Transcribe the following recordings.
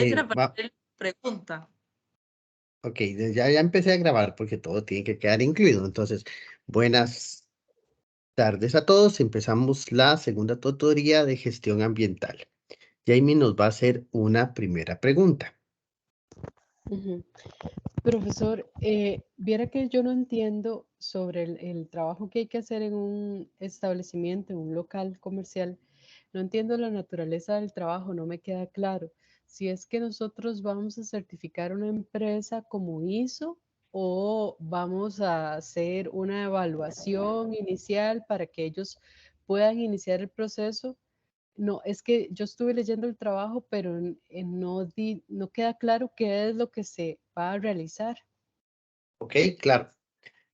Era para Va, hacer pregunta. ok, ya empecé a grabar porque todo tiene que quedar incluido. Entonces, buenas tardes a todos. Empezamos la segunda tutoría de gestión ambiental. Jamie nos va a hacer una primera pregunta. Ujú. Profesor, viera que yo no entiendo sobre el trabajo que hay que hacer en un establecimiento, en un local comercial. No entiendo la naturaleza del trabajo, no me queda claro. Si es que nosotros vamos a certificar una empresa como ISO o vamos a hacer una evaluación inicial para que ellos puedan iniciar el proceso. No, es que yo estuve leyendo el trabajo, pero no queda claro qué es lo que se va a realizar. Ok, claro.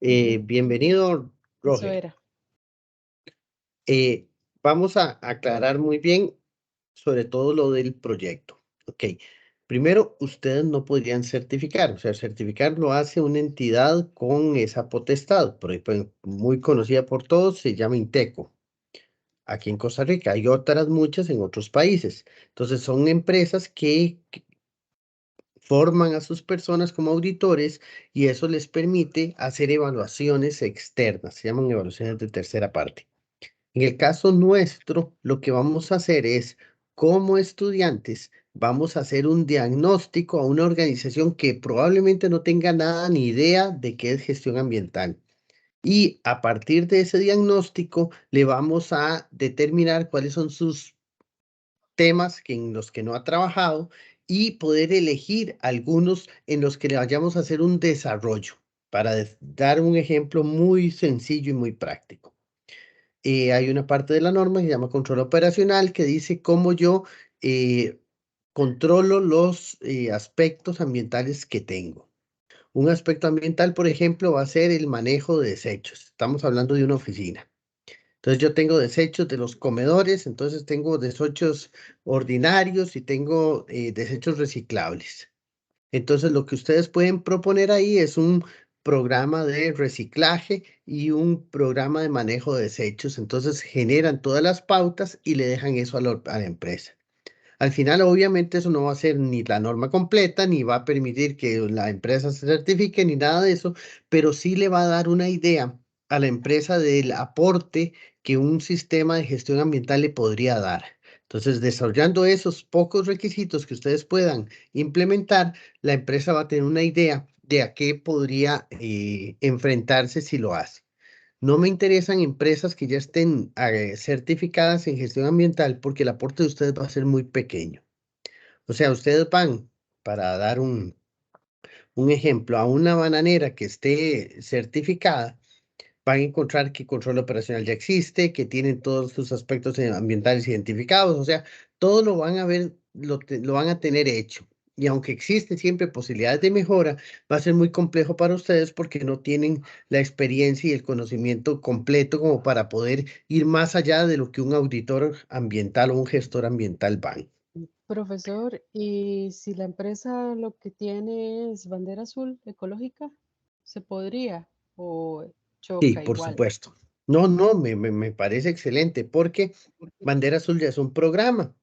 Ujú. Bienvenido, Eso Roger. era. Vamos a aclarar muy bien sobre todo lo del proyecto. Ok, primero, ustedes no podrían certificar, o sea, certificar lo hace una entidad con esa potestad, por ejemplo, muy conocida por todos, se llama Inteco, aquí en Costa Rica. Hay otras muchas en otros países. Entonces, son empresas que forman a sus personas como auditores y eso les permite hacer evaluaciones externas, se llaman evaluaciones de tercera parte. En el caso nuestro, lo que vamos a hacer es, como estudiantes, vamos a hacer un diagnóstico a una organización que probablemente no tenga nada ni idea de qué es gestión ambiental. Y a partir de ese diagnóstico, le vamos a determinar cuáles son sus temas en los que no ha trabajado y poder elegir algunos en los que le vayamos a hacer un desarrollo, para dar un ejemplo muy sencillo y muy práctico. Hay una parte de la norma que se llama control operacional que dice cómo yo eh, controlo los aspectos ambientales que tengo. Un aspecto ambiental, por ejemplo, va a ser el manejo de desechos. Estamos hablando de una oficina. Entonces yo tengo desechos de los comedores, entonces tengo desechos ordinarios y tengo desechos reciclables. Entonces, lo que ustedes pueden proponer ahí es un programa de reciclaje y un programa de manejo de desechos. Entonces, generan todas las pautas y le dejan eso a la empresa. Al final, obviamente, eso no va a ser ni la norma completa, ni va a permitir que la empresa se certifique, ni nada de eso, pero sí le va a dar una idea a la empresa del aporte que un sistema de gestión ambiental le podría dar. Entonces, desarrollando esos pocos requisitos que ustedes puedan implementar, la empresa va a tener una idea de a qué podría enfrentarse si lo hace. No me interesan empresas que ya estén certificadas en gestión ambiental porque el aporte de ustedes va a ser muy pequeño. O sea, ustedes van, para dar un ejemplo, a una bananera que esté certificada, van a encontrar que control operacional ya existe, que tienen todos sus aspectos ambientales identificados, o sea, todo lo van a ver, lo van a tener hecho. Y aunque existen siempre posibilidades de mejora, va a ser muy complejo para ustedes porque no tienen la experiencia y el conocimiento completo como para poder ir más allá de lo que un auditor ambiental o un gestor ambiental van. Profesor, ¿y si la empresa lo que tiene es bandera azul ecológica, se podría o Sí, choca por igual? supuesto. No, me parece excelente porque Bandera Azul ya es un programa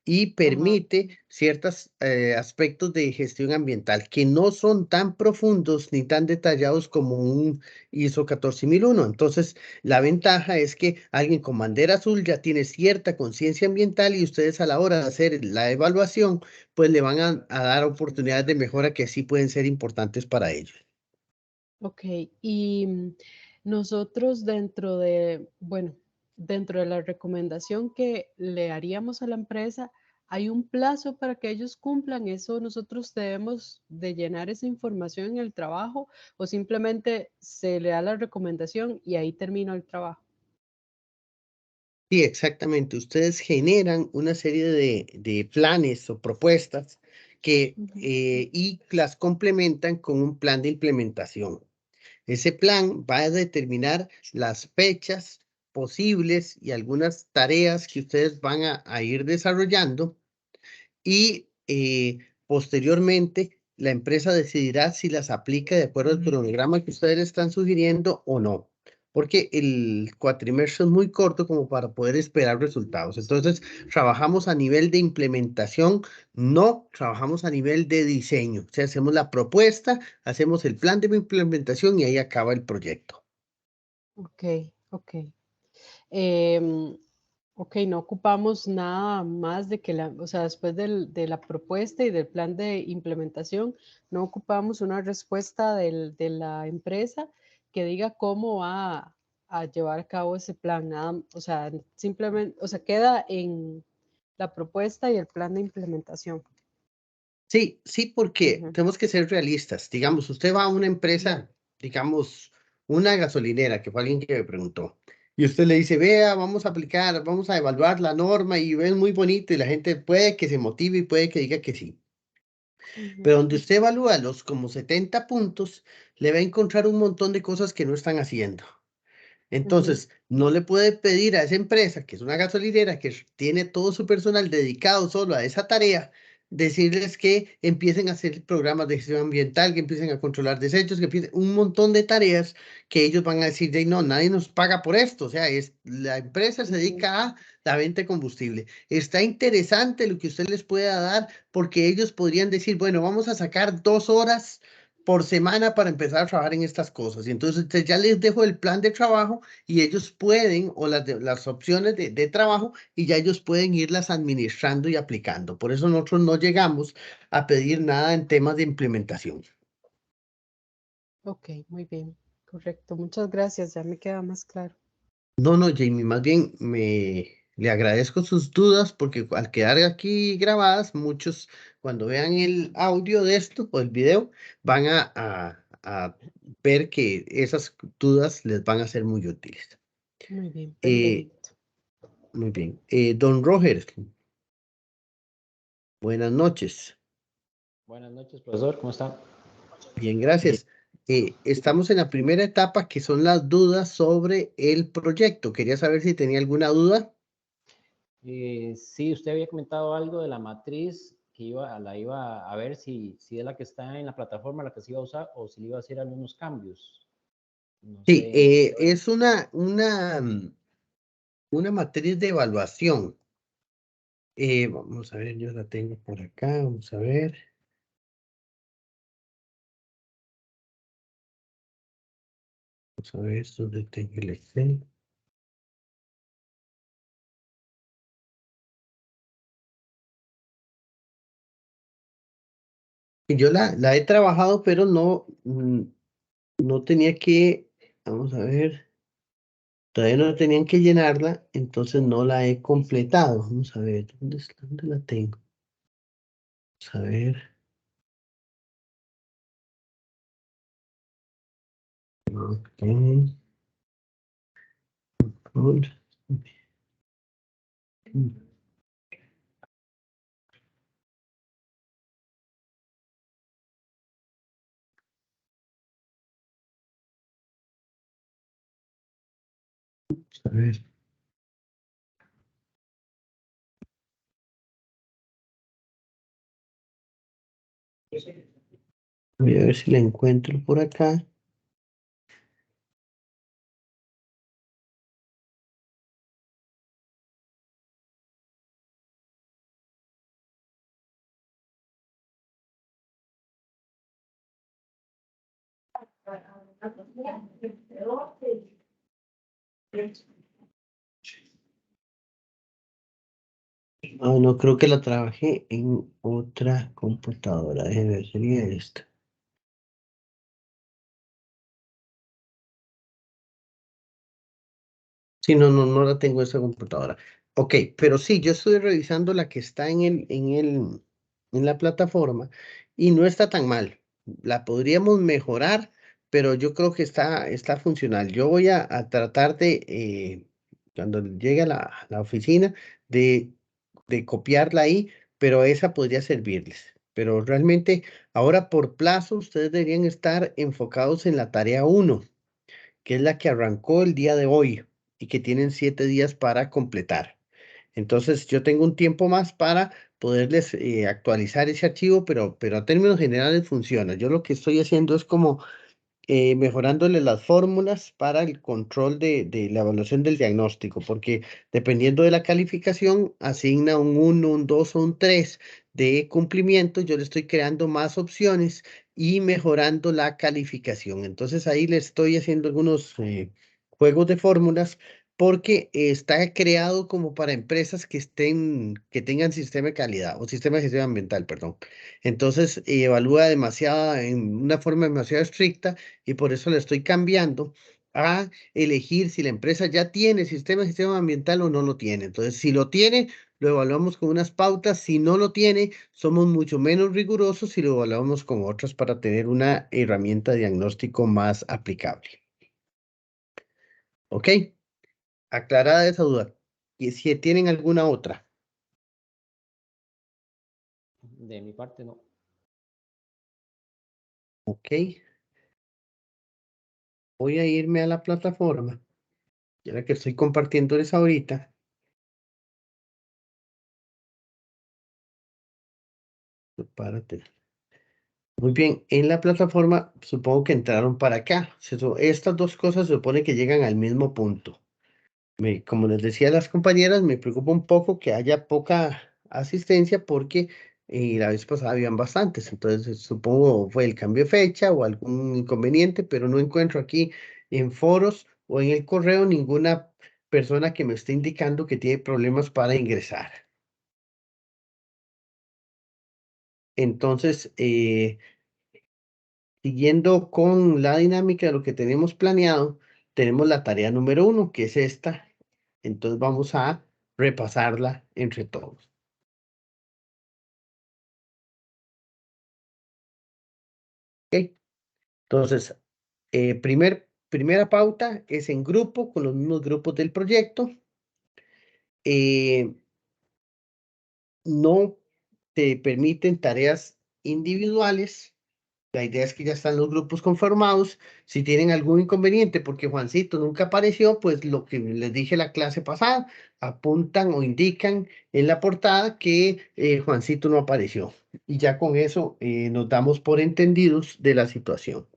y Ajá. permite ciertos aspectos de gestión ambiental que no son tan profundos ni tan detallados como un ISO 14001. Entonces, la ventaja es que alguien con Bandera Azul ya tiene cierta conciencia ambiental y ustedes a la hora de hacer la evaluación, pues le van a dar oportunidades de mejora que sí pueden ser importantes para ellos. Ok, y nosotros dentro de la recomendación que le haríamos a la empresa, ¿hay un plazo para que ellos cumplan eso? ¿Nosotros debemos de llenar esa información en el trabajo o simplemente se le da la recomendación y ahí termina el trabajo? Sí, exactamente. Ustedes generan una serie de planes o propuestas Ujú. y las complementan con un plan de implementación. Ese plan va a determinar las fechas posibles y algunas tareas que ustedes van a ir desarrollando y posteriormente la empresa decidirá si las aplica de acuerdo al cronograma que ustedes están sugiriendo o no. porque el cuatrimestre es muy corto como para poder esperar resultados. Entonces, trabajamos a nivel de implementación, no trabajamos a nivel de diseño. O sea, hacemos la propuesta, hacemos el plan de implementación y ahí acaba el proyecto. Ok, ok. Em, ok, no ocupamos nada más de que o sea, después de la propuesta y del plan de implementación, no ocupamos una respuesta de la empresa que diga cómo va a llevar a cabo ese plan. Nada, o sea, simplemente, o sea, queda en la propuesta y el plan de implementación. Sí, sí, porque Ujú, tenemos que ser realistas. Digamos, usted va a una empresa, digamos, una gasolinera, que fue alguien que me preguntó, y usted le dice, vea, vamos a aplicar, vamos a evaluar la norma y ven muy bonito y la gente puede que se motive y puede que diga que sí. ujú, Pero donde usted evalúa los como 70 puntos, le va a encontrar un montón de cosas que no están haciendo. ujú, Entonces, no le puede pedir a esa empresa, que es una gasolinera, que tiene todo su personal dedicado solo a esa tarea, decirles que empiecen a hacer programas de gestión ambiental, que empiecen a controlar desechos, que empiecen un montón de tareas que ellos van a decir, de no, nadie nos paga por esto. O sea, la empresa se ujú, dedica a la venta de combustible. Está interesante lo que usted les pueda dar, porque ellos podrían decir, bueno, vamos a sacar 2 horas por semana para empezar a trabajar en estas cosas. Y entonces ya les dejo el plan de trabajo y ellos pueden, o las opciones de trabajo, y ya ellos pueden irlas administrando y aplicando. Por eso nosotros no llegamos a pedir nada en temas de implementación. ok, muy bien, correcto. Muchas gracias, ya me queda más claro. No, no, Jamie, más bien le agradezco sus dudas porque al quedar aquí grabadas, muchos cuando vean el audio de esto o el video van a ver que esas dudas les van a ser muy útiles. Muy bien, Eh, perfecto. muy bien. Don Roger, buenas noches. Buenas noches, profesor, ¿cómo está? Bien, Eh, gracias. Estamos en la primera etapa que son las dudas sobre el proyecto. Quería saber si tenía alguna duda. sí, usted había comentado algo de la matriz que la iba a ver si es la que está en la plataforma, la que se iba a usar, o si le iba a hacer algunos cambios. No Sí, sé. es una matriz de evaluación. Vamos a ver, yo la tengo por acá, vamos a ver. Vamos a ver, ¿dónde tengo el Excel? Y yo la he trabajado, pero no, no tenía que, vamos a ver, todavía no tenían que llenarla, entonces no la he completado. Vamos a ver, ¿dónde está? ¿Dónde la tengo? Vamos a ver. Ok, control. A ver, voy a ver si la encuentro por acá. Ah, no, creo que la trabajé en otra computadora. Déjeme ver, sería esta. Sí, no, no, no la tengo esa computadora. Ok, pero sí, yo estoy revisando la que está en la plataforma y no está tan mal. La podríamos mejorar, pero yo creo que está funcional. Yo voy a tratar cuando llegue a la oficina, de copiarla ahí, pero esa podría servirles. Pero realmente ahora por plazo ustedes deberían estar enfocados en la tarea uno, que es la que arrancó el día de hoy y que tienen 7 días para completar. Entonces, yo tengo un tiempo más para poderles actualizar ese archivo, pero a términos generales funciona. Yo lo que estoy haciendo es como mejorándole las fórmulas para el control de la evaluación del diagnóstico, porque dependiendo de la calificación, asigna un 1, un 2 o un 3 de cumplimiento. Yo le estoy creando más opciones y mejorando la calificación. Entonces ahí le estoy haciendo algunos juegos de fórmulas porque está creado como para empresas que tengan sistema de calidad o sistema de gestión ambiental, perdón. Entonces evalúa demasiado, en una forma demasiado estricta, y por eso le estoy cambiando a elegir si la empresa ya tiene sistema de gestión ambiental o no lo tiene. Entonces, si lo tiene, lo evaluamos con unas pautas. Si no lo tiene, somos mucho menos rigurosos y lo evaluamos con otras para tener una herramienta de diagnóstico más aplicable. ¿Ok? Aclarada esa duda. Y si tienen alguna otra. De mi parte, no. Ok. Voy a irme a la plataforma. Ya la que estoy compartiéndoles ahorita. Párate. Muy bien, en la plataforma supongo que entraron para acá. Estas dos cosas se supone que llegan al mismo punto. Como les decía a las compañeras, me preocupa un poco que haya poca asistencia porque la vez pasada habían bastantes. Entonces supongo fue el cambio de fecha o algún inconveniente, pero no encuentro aquí en foros o en el correo ninguna persona que me esté indicando que tiene problemas para ingresar. Entonces, siguiendo con la dinámica de lo que tenemos planeado, tenemos la tarea número 1, que es esta. Entonces vamos a repasarla entre todos. ¿Ok? Entonces, primera pauta es en grupo, con los mismos grupos del proyecto. No te permiten tareas individuales. La idea es que ya están los grupos conformados. Si tienen algún inconveniente porque Juancito nunca apareció, pues lo que les dije la clase pasada, apuntan o indican en la portada que Juancito no apareció. Y ya con eso nos damos por entendidos de la situación.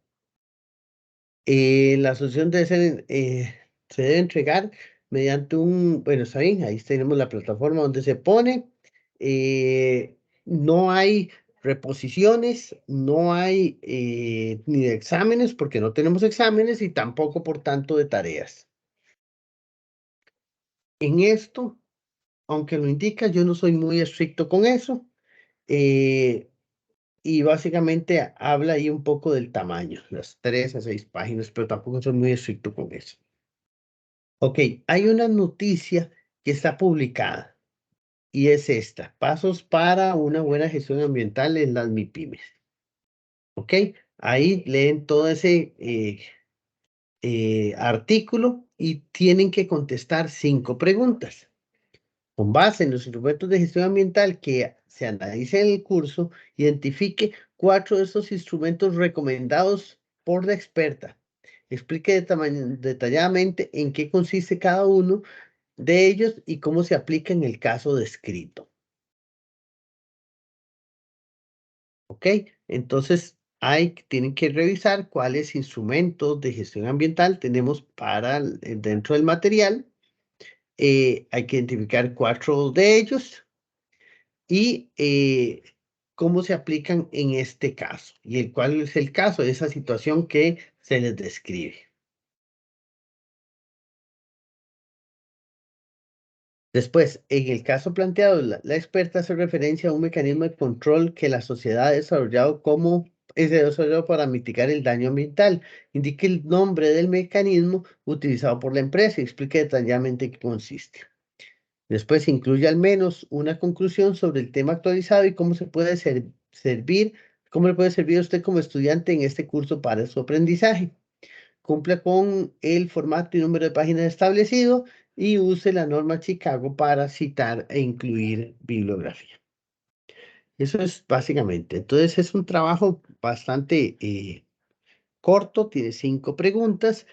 La solución se debe entregar mediante bueno, está bien, ahí tenemos la plataforma donde se pone. No hay reposiciones, no hay ni de exámenes, porque no tenemos exámenes, y tampoco, por tanto, de tareas. En esto, aunque lo indica, yo no soy muy estricto con eso. Y básicamente habla ahí un poco del tamaño, las 3 a 6 páginas, pero tampoco soy muy estricto con eso. Ok, hay una noticia que está publicada y es esta: pasos para una buena gestión ambiental en las MIPYMES. Ok, ahí leen todo ese artículo y tienen que contestar 5 preguntas. Con base en los instrumentos de gestión ambiental que se analicen en el curso, identifique 4 de estos instrumentos recomendados por la experta. Explique detalladamente en qué consiste cada uno de ellos y cómo se aplica en el caso descrito. ¿Ok? Entonces, tienen que revisar cuáles instrumentos de gestión ambiental tenemos dentro del material. Hay que identificar 4 de ellos y cómo se aplican en este caso y cuál es el caso de esa situación que se les describe. Después, en el caso planteado, la experta hace referencia a un mecanismo de control que la sociedad ha desarrollado para mitigar el daño ambiental. Indique el nombre del mecanismo utilizado por la empresa y explique detalladamente en qué consiste. Después, incluye al menos una conclusión sobre el tema actualizado y cómo se puede servir, cómo le puede servir a usted como estudiante en este curso para su aprendizaje. Cumpla con el formato y número de páginas establecido y use la norma Chicago para citar e incluir bibliografía. Eso es básicamente. Entonces es un trabajo bastante corto, tiene 5 preguntas.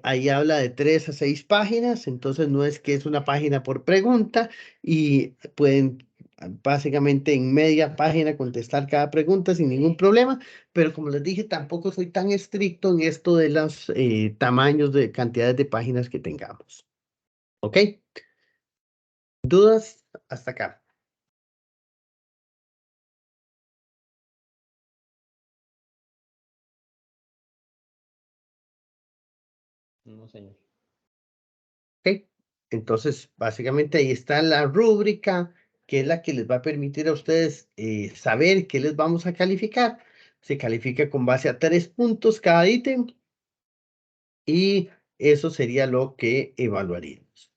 Ahí habla de 3 a 6 páginas, entonces no es que es una página por pregunta, y pueden básicamente en media página contestar cada pregunta sin ningún problema, pero como les dije, tampoco soy tan estricto en esto de los tamaños de cantidades de páginas que tengamos. ¿Ok? ¿Dudas hasta acá? No, señor. ¿Ok? Entonces, básicamente ahí está la rúbrica, que es la que les va a permitir a ustedes saber qué les vamos a calificar. Se califica con base a 3 puntos cada ítem y eso sería lo que evaluaríamos.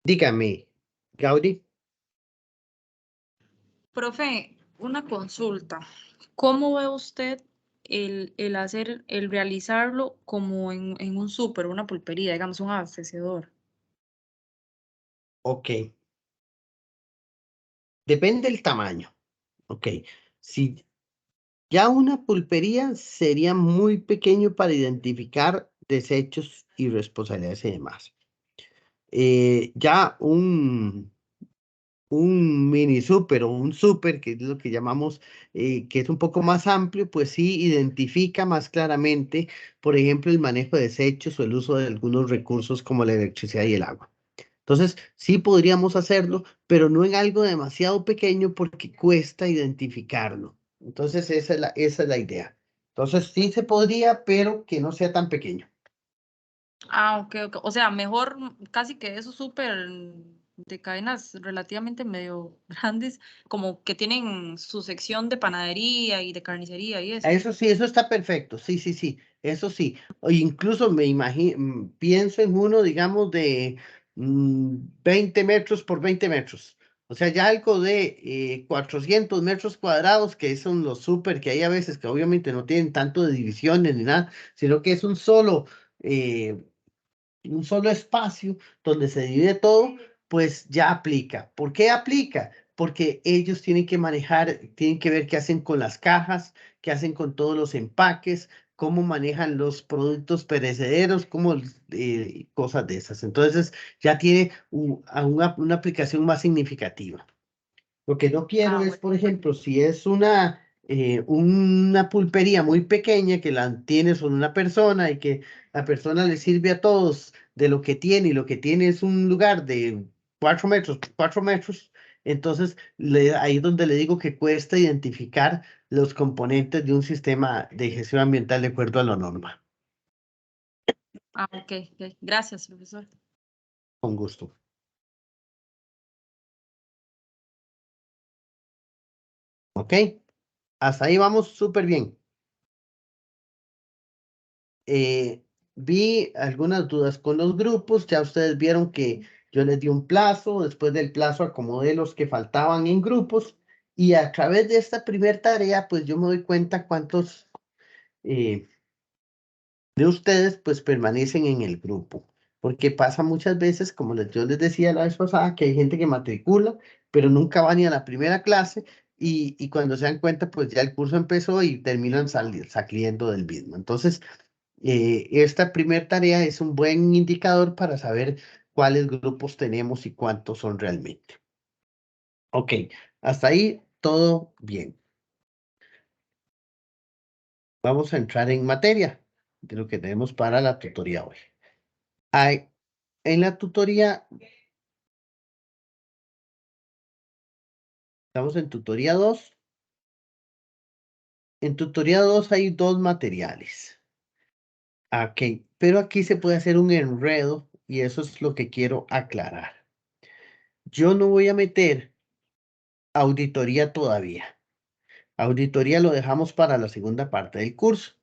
Dígame, Gaudí. Profe, una consulta. ¿Cómo ve usted el realizarlo como en un súper, una pulpería, digamos, un abastecedor? Ok. Depende del tamaño. Ok. Si ya una pulpería sería muy pequeño para identificar desechos y responsabilidades y demás. Ya un mini súper o un súper, que es lo que llamamos, que es un poco más amplio, pues sí identifica más claramente, por ejemplo, el manejo de desechos o el uso de algunos recursos como la electricidad y el agua. Entonces, sí podríamos hacerlo, pero no en algo demasiado pequeño porque cuesta identificarlo. Entonces, esa es la idea. Entonces, sí se podría, pero que no sea tan pequeño. Ah, ok, ok. O sea, mejor casi que esos súper de cadenas relativamente medio grandes, como que tienen su sección de panadería y de carnicería y eso. Eso sí, eso está perfecto. Sí, sí, sí, eso sí. O incluso me imagino, pienso en uno, digamos, de 20 metros por 20 metros. O sea, ya algo de 400 metros cuadrados, que son los súper que hay a veces que obviamente no tienen tanto de divisiones ni nada, sino que es eh, un solo espacio donde se divide todo, pues ya aplica. ¿Por qué aplica? Porque ellos tienen que manejar, tienen que ver qué hacen con las cajas, qué hacen con todos los empaques, cómo manejan los productos perecederos, cómo cosas de esas. Entonces ya tiene una aplicación más significativa. Lo que no quiero Ah, es, bueno. por ejemplo, si es una pulpería muy pequeña que la tiene solo una persona y que la persona le sirve a todos de lo que tiene y lo que tiene es un lugar de 4 metros por 4 metros, entonces ahí es donde le digo que cuesta identificar los componentes de un sistema de gestión ambiental de acuerdo a la norma. Ah, ok, ok. Gracias, profesor. Con gusto. ¿Ok? Hasta ahí vamos súper bien. Vi algunas dudas con los grupos, ya ustedes vieron que yo les di un plazo, después del plazo acomodé los que faltaban en grupos y a través de esta primera tarea, pues yo me doy cuenta cuántos eh, de ustedes pues permanecen en el grupo, porque pasa muchas veces, como yo les decía la vez pasada, que hay gente que matricula, pero nunca va ni a la primera clase y cuando se dan cuenta, pues ya el curso empezó y terminan saliendo del mismo. Entonces, esta primera tarea es un buen indicador para saber cuáles grupos tenemos y cuántos son realmente. Ok, hasta ahí todo bien. Vamos a entrar en materia de lo que tenemos para la tutoría hoy. En la tutoría, estamos en tutoría 2. En tutoría 2 hay 2 materiales. Ok, pero aquí se puede hacer un enredo y eso es lo que quiero aclarar. Yo no voy a meter auditoría todavía. Auditoría lo dejamos para la segunda parte del curso.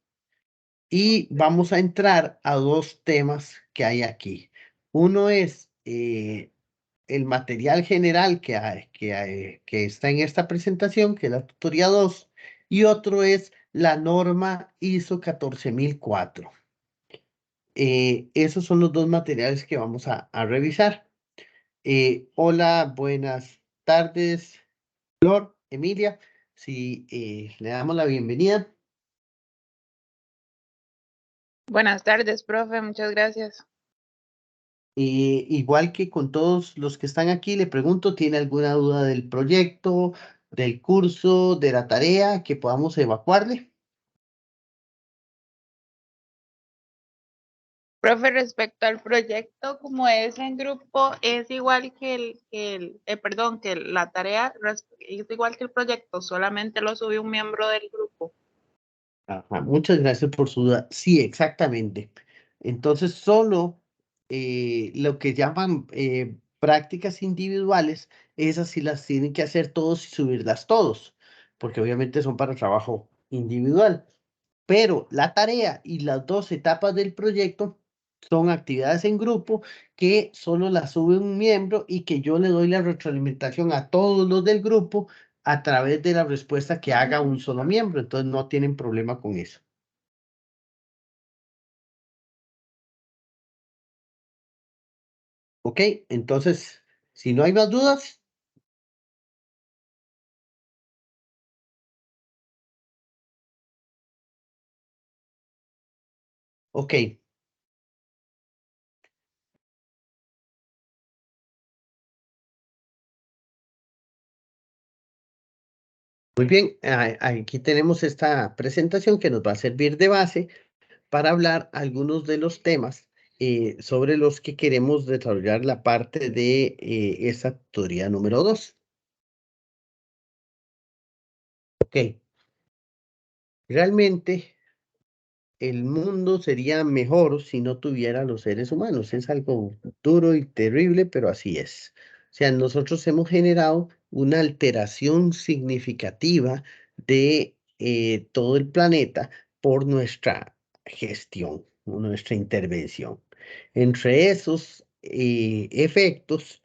Y vamos a entrar a 2 temas que hay aquí. Uno es el material general que está en esta presentación, que es la tutoría 2, y otro es la norma ISO 14004. Esos son los 2 materiales que vamos a revisar. Hola, buenas tardes, Flor, Emilia. Si le damos la bienvenida. Buenas tardes, profe, muchas gracias. Igual que con todos los que están aquí, le pregunto, ¿tiene alguna duda del proyecto, del curso, de la tarea que podamos evacuarle? Profe, respecto al proyecto, como es en grupo, es igual perdón, que la tarea es igual que el proyecto, solamente lo sube un miembro del grupo. Ajá, muchas gracias por su duda. Sí, exactamente. Entonces, solo lo que llaman prácticas individuales, esas sí las tienen que hacer todos y subirlas todos, porque obviamente son para trabajo individual. Pero la tarea y las dos etapas del proyecto son actividades en grupo que solo las sube un miembro y que yo le doy la retroalimentación a todos los del grupo a través de la respuesta que haga un solo miembro. Entonces no tienen problema con eso. Ok, entonces, si no hay más dudas, ok. Muy bien, aquí tenemos esta presentación que nos va a servir de base para hablar algunos de los temas sobre los que queremos desarrollar la parte de esa teoría número 2. Ok, realmente el mundo sería mejor si no tuviera los seres humanos. Es algo duro y terrible, pero así es. O sea, nosotros hemos generado una alteración significativa de todo el planeta por nuestra gestión, o nuestra intervención. Entre esos efectos,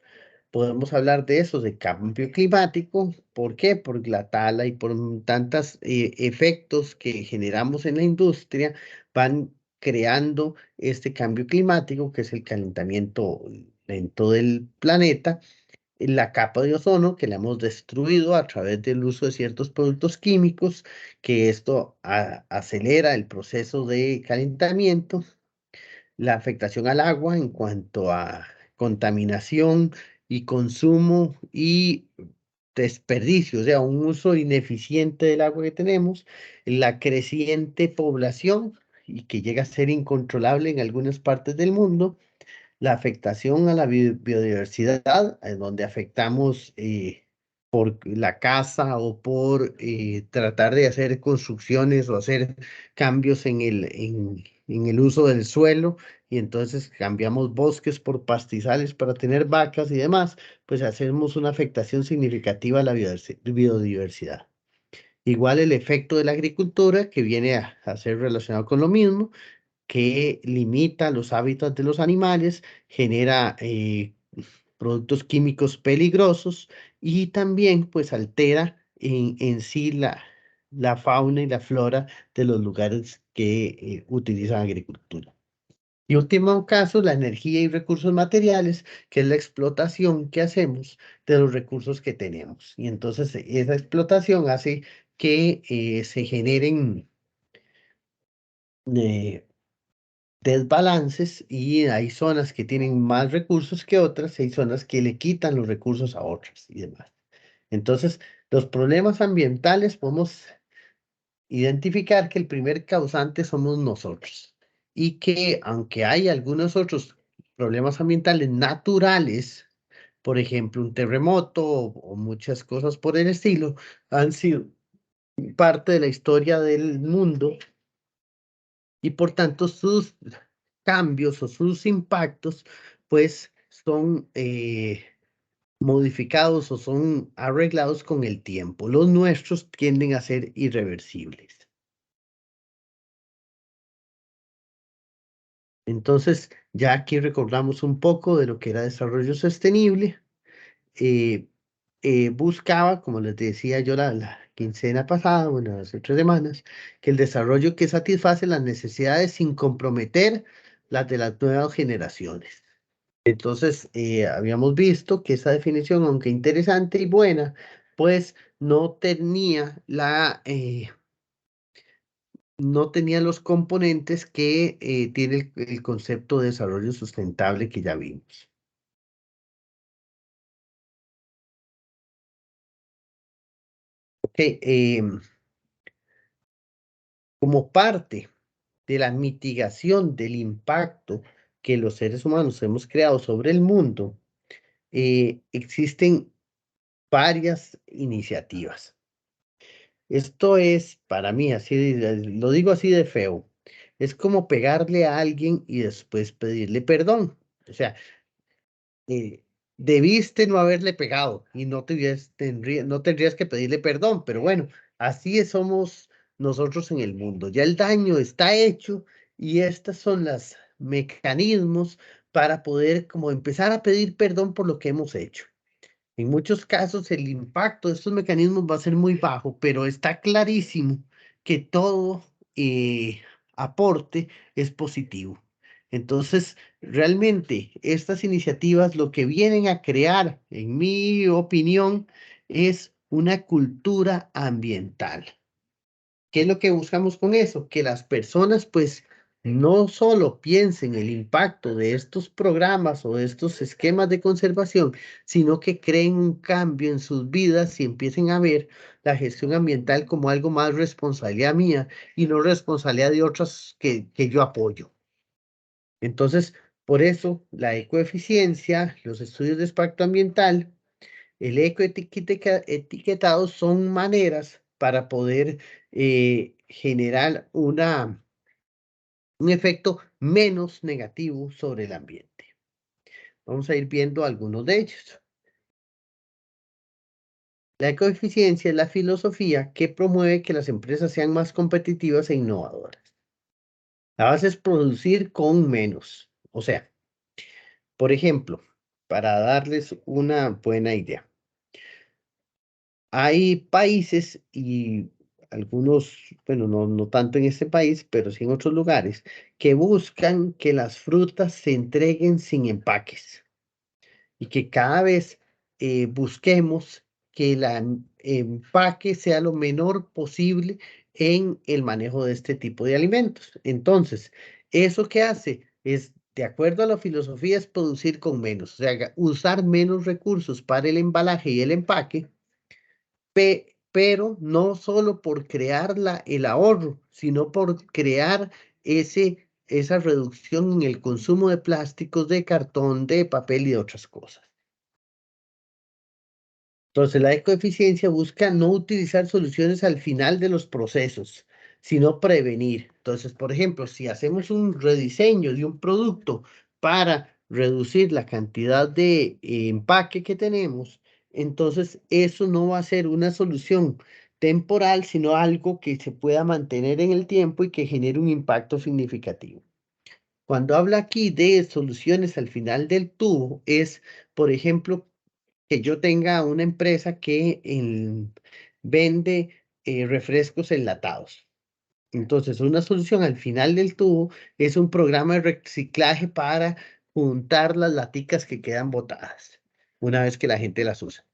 podemos hablar de eso, de cambio climático. ¿Por qué? Por la tala y por tantos efectos que generamos en la industria van creando este cambio climático, que es el calentamiento en todo el planeta, la capa de ozono que la hemos destruido a través del uso de ciertos productos químicos, que esto acelera el proceso de calentamiento, la afectación al agua en cuanto a contaminación y consumo y desperdicio, o sea, un uso ineficiente del agua que tenemos, la creciente población y que llega a ser incontrolable en algunas partes del mundo, la afectación a la biodiversidad, en donde afectamos por la casa o por tratar de hacer construcciones o hacer cambios en el uso del suelo, y entonces cambiamos bosques por pastizales para tener vacas y demás, pues hacemos una afectación significativa a la biodiversidad. Igual el efecto de la agricultura, que viene a ser relacionado con lo mismo, que limita los hábitats de los animales, genera productos químicos peligrosos y también pues altera en sí la fauna y la flora de los lugares que utilizan agricultura. Y último caso, la energía y recursos materiales, que es la explotación que hacemos de los recursos que tenemos. Y entonces esa explotación hace que se generen eh, desbalances y hay zonas que tienen más recursos que otras, hay zonas que le quitan los recursos a otras y demás. Entonces, los problemas ambientales podemos identificar que el primer causante somos nosotros y que aunque hay algunos otros problemas ambientales naturales, por ejemplo, un terremoto o muchas cosas por el estilo, han sido parte de la historia del mundo y por tanto sus cambios o sus impactos pues son modificados o son arreglados con el tiempo. Los nuestros tienden a ser irreversibles. Entonces, ya aquí recordamos un poco de lo que era desarrollo sostenible. eh, Buscaba, como les decía yo la quincena pasada, bueno, hace 3 semanas, que el desarrollo que satisface las necesidades sin comprometer las de las nuevas generaciones. Entonces, habíamos visto que esa definición, aunque interesante y buena, pues no tenía no tenía los componentes que tiene el concepto de desarrollo sustentable que ya vimos. Ok, como parte de la mitigación del impacto que los seres humanos hemos creado sobre el mundo, existen varias iniciativas. Esto es, para mí, lo digo así de feo, es como pegarle a alguien y después pedirle perdón. O sea, debiste no haberle pegado y no tendrías que pedirle perdón, pero bueno, somos nosotros en el mundo. Ya el daño está hecho y estos son los mecanismos para poder como empezar a pedir perdón por lo que hemos hecho. En muchos casos el impacto de estos mecanismos va a ser muy bajo, pero está clarísimo que todo aporte es positivo. Entonces, realmente estas iniciativas lo que vienen a crear, en mi opinión, es una cultura ambiental. ¿Qué es lo que buscamos con eso? Que las personas pues no solo piensen el impacto de estos programas o de estos esquemas de conservación, sino que creen un cambio en sus vidas y empiecen a ver la gestión ambiental como algo más responsabilidad mía y no responsabilidad de otras que yo apoyo. Entonces, por eso la ecoeficiencia, los estudios de impacto ambiental, el ecoetiquetado son maneras para poder generar un efecto menos negativo sobre el ambiente. Vamos a ir viendo algunos de ellos. La ecoeficiencia es la filosofía que promueve que las empresas sean más competitivas e innovadoras. La base es producir con menos. O sea, por ejemplo, para darles una buena idea. Hay países y algunos, bueno, no tanto en este país, pero sí en otros lugares, que buscan que las frutas se entreguen sin empaques y que cada vez busquemos que el empaque sea lo menor posible en el manejo de este tipo de alimentos. Entonces, ¿eso qué hace? Es, de acuerdo a la filosofía, es producir con menos, o sea, usar menos recursos para el embalaje y el empaque, pero no solo por crear el ahorro, sino por crear esa reducción en el consumo de plásticos, de cartón, de papel y de otras cosas. Entonces, la ecoeficiencia busca no utilizar soluciones al final de los procesos, sino prevenir. Entonces, por ejemplo, si hacemos un rediseño de un producto para reducir la cantidad de empaque que tenemos, entonces eso no va a ser una solución temporal, sino algo que se pueda mantener en el tiempo y que genere un impacto significativo. Cuando habla aquí de soluciones al final del tubo, es, por ejemplo, que yo tenga una empresa que vende refrescos enlatados. Entonces, una solución al final del tubo es un programa de reciclaje para juntar las laticas que quedan botadas una vez que la gente las usa.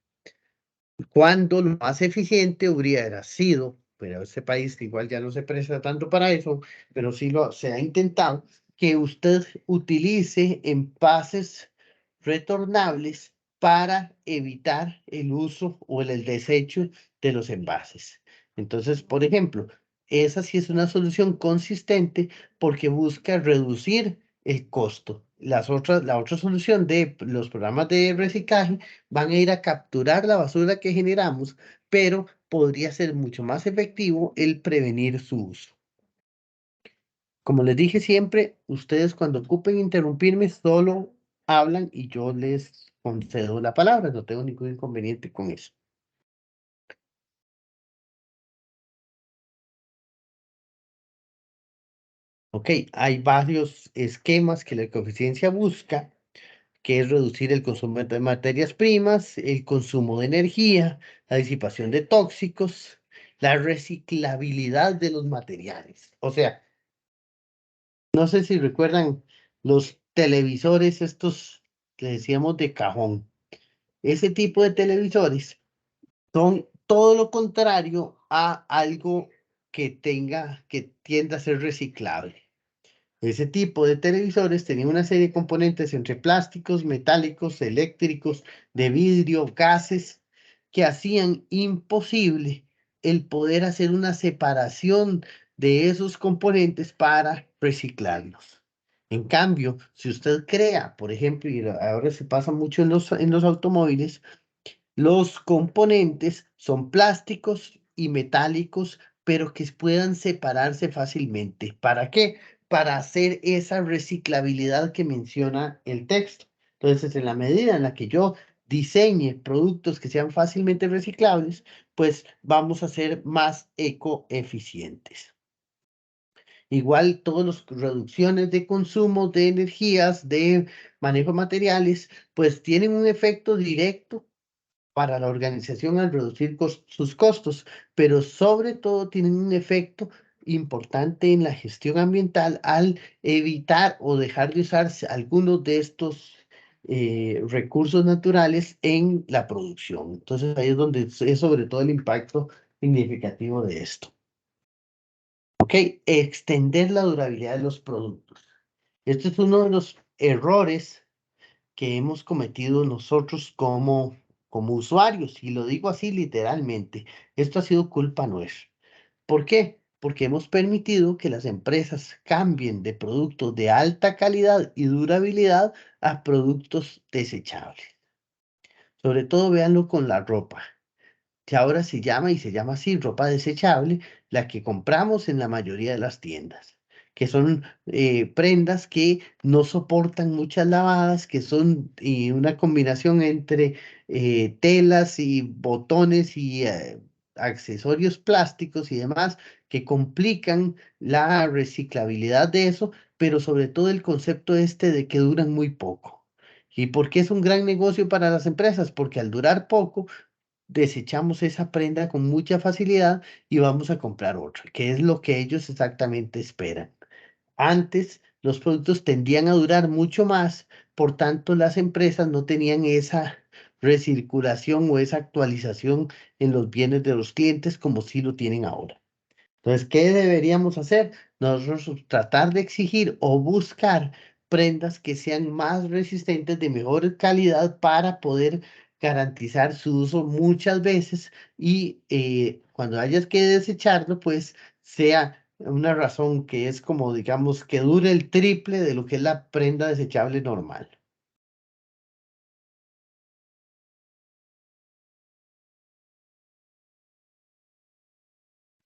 Cuando lo más eficiente hubiera sido, pero este país igual ya no se presta tanto para eso, pero sí se ha intentado, que usted utilice envases retornables para evitar el uso o el desecho de los envases. Entonces, por ejemplo, esa sí es una solución consistente porque busca reducir el costo. La otra solución de los programas de reciclaje van a ir a capturar la basura que generamos, pero podría ser mucho más efectivo el prevenir su uso. Como les dije siempre, ustedes cuando ocupen interrumpirme solo hablan y yo les concedo la palabra, no tengo ningún inconveniente con eso. Ok, hay varios esquemas que la ecoeficiencia busca, que es reducir el consumo de materias primas, el consumo de energía, la disipación de tóxicos, la reciclabilidad de los materiales. O sea, no sé si recuerdan los televisores estos que decíamos de cajón. Ese tipo de televisores son todo lo contrario a algo que tienda a ser reciclable. Ese tipo de televisores tenía una serie de componentes entre plásticos, metálicos, eléctricos, de vidrio, gases, que hacían imposible el poder hacer una separación de esos componentes para reciclarlos. En cambio, si usted crea, por ejemplo, y ahora se pasa mucho en los automóviles, los componentes son plásticos y metálicos, pero que puedan separarse fácilmente. ¿Para qué? Para hacer esa reciclabilidad que menciona el texto. Entonces, en la medida en la que yo diseñe productos que sean fácilmente reciclables, pues vamos a ser más ecoeficientes. Igual, todas las reducciones de consumo de energías, de manejo de materiales, pues tienen un efecto directo para la organización al reducir sus costos, pero sobre todo tienen un efecto importante en la gestión ambiental al evitar o dejar de usar algunos de estos recursos naturales en la producción. Entonces ahí es donde es sobre todo el impacto significativo de esto. Ok, extender la durabilidad de los productos. Este es uno de los errores que hemos cometido nosotros como usuarios, y lo digo así literalmente. Esto ha sido culpa nuestra. ¿Por qué? Porque hemos permitido que las empresas cambien de productos de alta calidad y durabilidad a productos desechables. Sobre todo véanlo con la ropa, que ahora se llama así, ropa desechable, la que compramos en la mayoría de las tiendas, que son prendas que no soportan muchas lavadas, que son una combinación entre telas y botones y accesorios plásticos y demás, que complican la reciclabilidad de eso, pero sobre todo el concepto este de que duran muy poco. ¿Y por qué es un gran negocio para las empresas? Porque al durar poco, desechamos esa prenda con mucha facilidad y vamos a comprar otra, que es lo que ellos exactamente esperan. Antes, los productos tendían a durar mucho más, por tanto, las empresas no tenían esa recirculación o esa actualización en los bienes de los clientes como sí lo tienen ahora. Entonces, ¿qué deberíamos hacer? Nosotros tratar de exigir o buscar prendas que sean más resistentes, de mejor calidad, para poder garantizar su uso muchas veces y cuando hayas que desecharlo, pues sea una razón que es como, digamos, que dure el triple de lo que es la prenda desechable normal.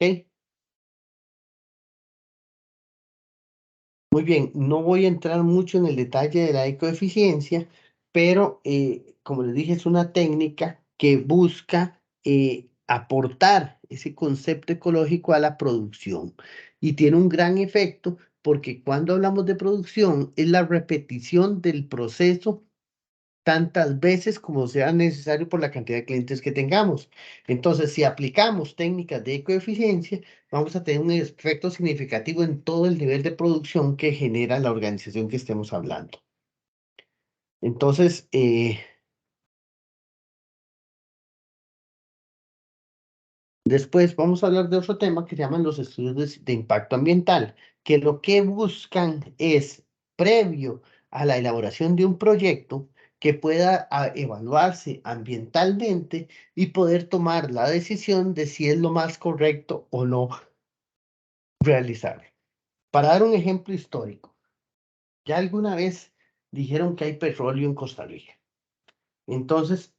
¿Ok? Muy bien, no voy a entrar mucho en el detalle de la ecoeficiencia, pero como les dije, es una técnica que busca aportar ese concepto ecológico a la producción y tiene un gran efecto porque cuando hablamos de producción es la repetición del proceso tantas veces como sea necesario por la cantidad de clientes que tengamos. Entonces, si aplicamos técnicas de ecoeficiencia, vamos a tener un efecto significativo en todo el nivel de producción que genera la organización que estemos hablando. Entonces, después vamos a hablar de otro tema que se llaman los estudios de impacto ambiental, que lo que buscan es, previo a la elaboración de un proyecto, que pueda evaluarse ambientalmente y poder tomar la decisión de si es lo más correcto o no realizarlo. Para dar un ejemplo histórico, ya alguna vez dijeron que hay petróleo en Costa Rica. Entonces,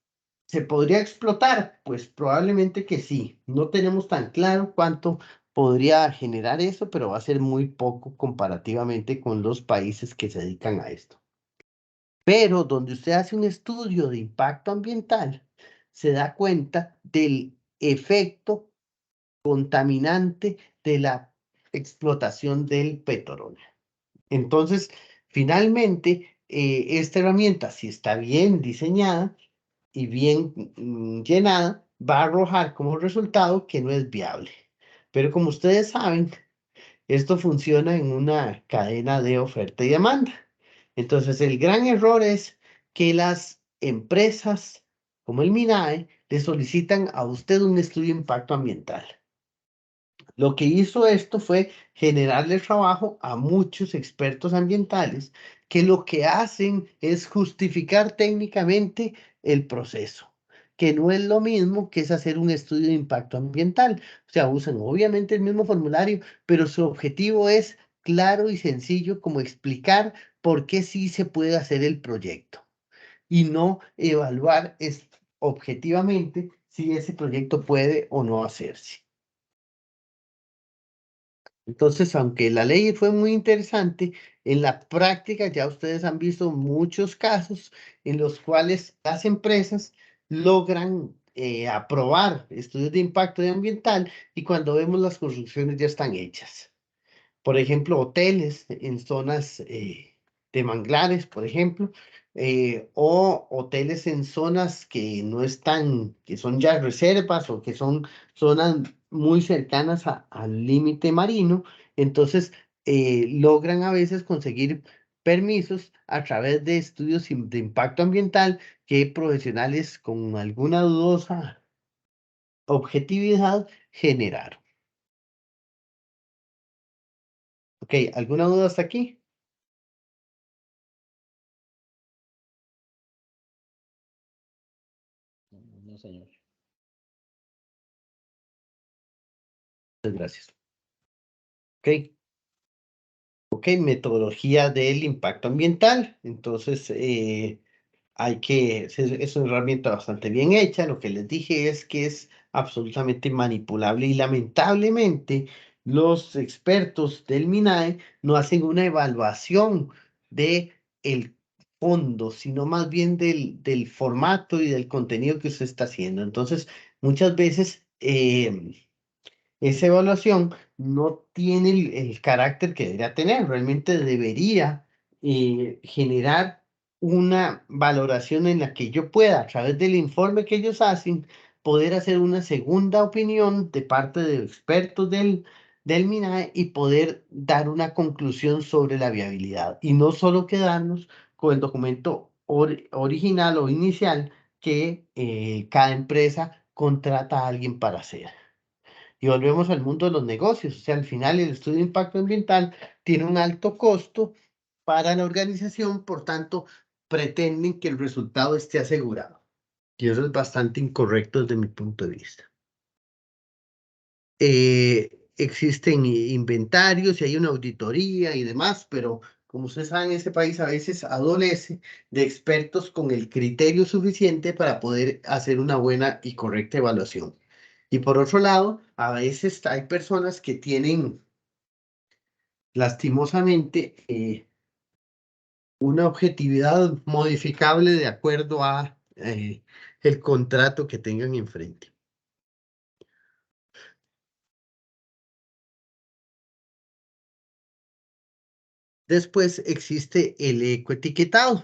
¿se podría explotar? Pues probablemente que sí. No tenemos tan claro cuánto podría generar eso, pero va a ser muy poco comparativamente con los países que se dedican a esto. Pero donde usted hace un estudio de impacto ambiental, se da cuenta del efecto contaminante de la explotación del petróleo. Entonces, finalmente, esta herramienta, si está bien diseñada y bien llenada, va a arrojar como resultado que no es viable. Pero como ustedes saben, esto funciona en una cadena de oferta y demanda. Entonces, el gran error es que las empresas como el MINAE le solicitan a usted un estudio de impacto ambiental. Lo que hizo esto fue generarle trabajo a muchos expertos ambientales que lo que hacen es justificar técnicamente el proceso, que no es lo mismo que es hacer un estudio de impacto ambiental. O sea, usan obviamente el mismo formulario, pero su objetivo es claro y sencillo como explicar por qué sí se puede hacer el proyecto y no evaluar objetivamente si ese proyecto puede o no hacerse. Entonces, aunque la ley fue muy interesante, en la práctica ya ustedes han visto muchos casos en los cuales las empresas logran aprobar estudios de impacto ambiental y cuando vemos las construcciones ya están hechas. Por ejemplo, hoteles en zonas de manglares, por ejemplo, o hoteles en zonas que no están, que son ya reservas o que son zonas muy cercanas al límite marino. Entonces, logran a veces conseguir permisos a través de estudios de impacto ambiental que profesionales con alguna dudosa objetividad generaron. Ok, ¿alguna duda hasta aquí? No, señor. Muchas gracias. Ok. Ok, metodología del impacto ambiental. Entonces, es una herramienta bastante bien hecha. Lo que les dije es que es absolutamente manipulable y lamentablemente los expertos del MINAE no hacen una evaluación de el fondo, sino más bien del formato y del contenido que usted está haciendo. Entonces, muchas veces esa evaluación no tiene el carácter que debería tener. Realmente debería generar una valoración en la que yo pueda, a través del informe que ellos hacen, poder hacer una segunda opinión de parte de expertos del MINAE y poder dar una conclusión sobre la viabilidad. Y no solo quedarnos con el documento original o inicial que cada empresa contrata a alguien para hacer. Y volvemos al mundo de los negocios. O sea, al final el estudio de impacto ambiental tiene un alto costo para la organización, por tanto, pretenden que el resultado esté asegurado. Y eso es bastante incorrecto desde mi punto de vista. Existen inventarios y hay una auditoría y demás, pero como ustedes saben, ese país a veces adolece de expertos con el criterio suficiente para poder hacer una buena y correcta evaluación. Y por otro lado, a veces hay personas que tienen lastimosamente una objetividad modificable de acuerdo a el contrato que tengan enfrente. Después existe el ecoetiquetado.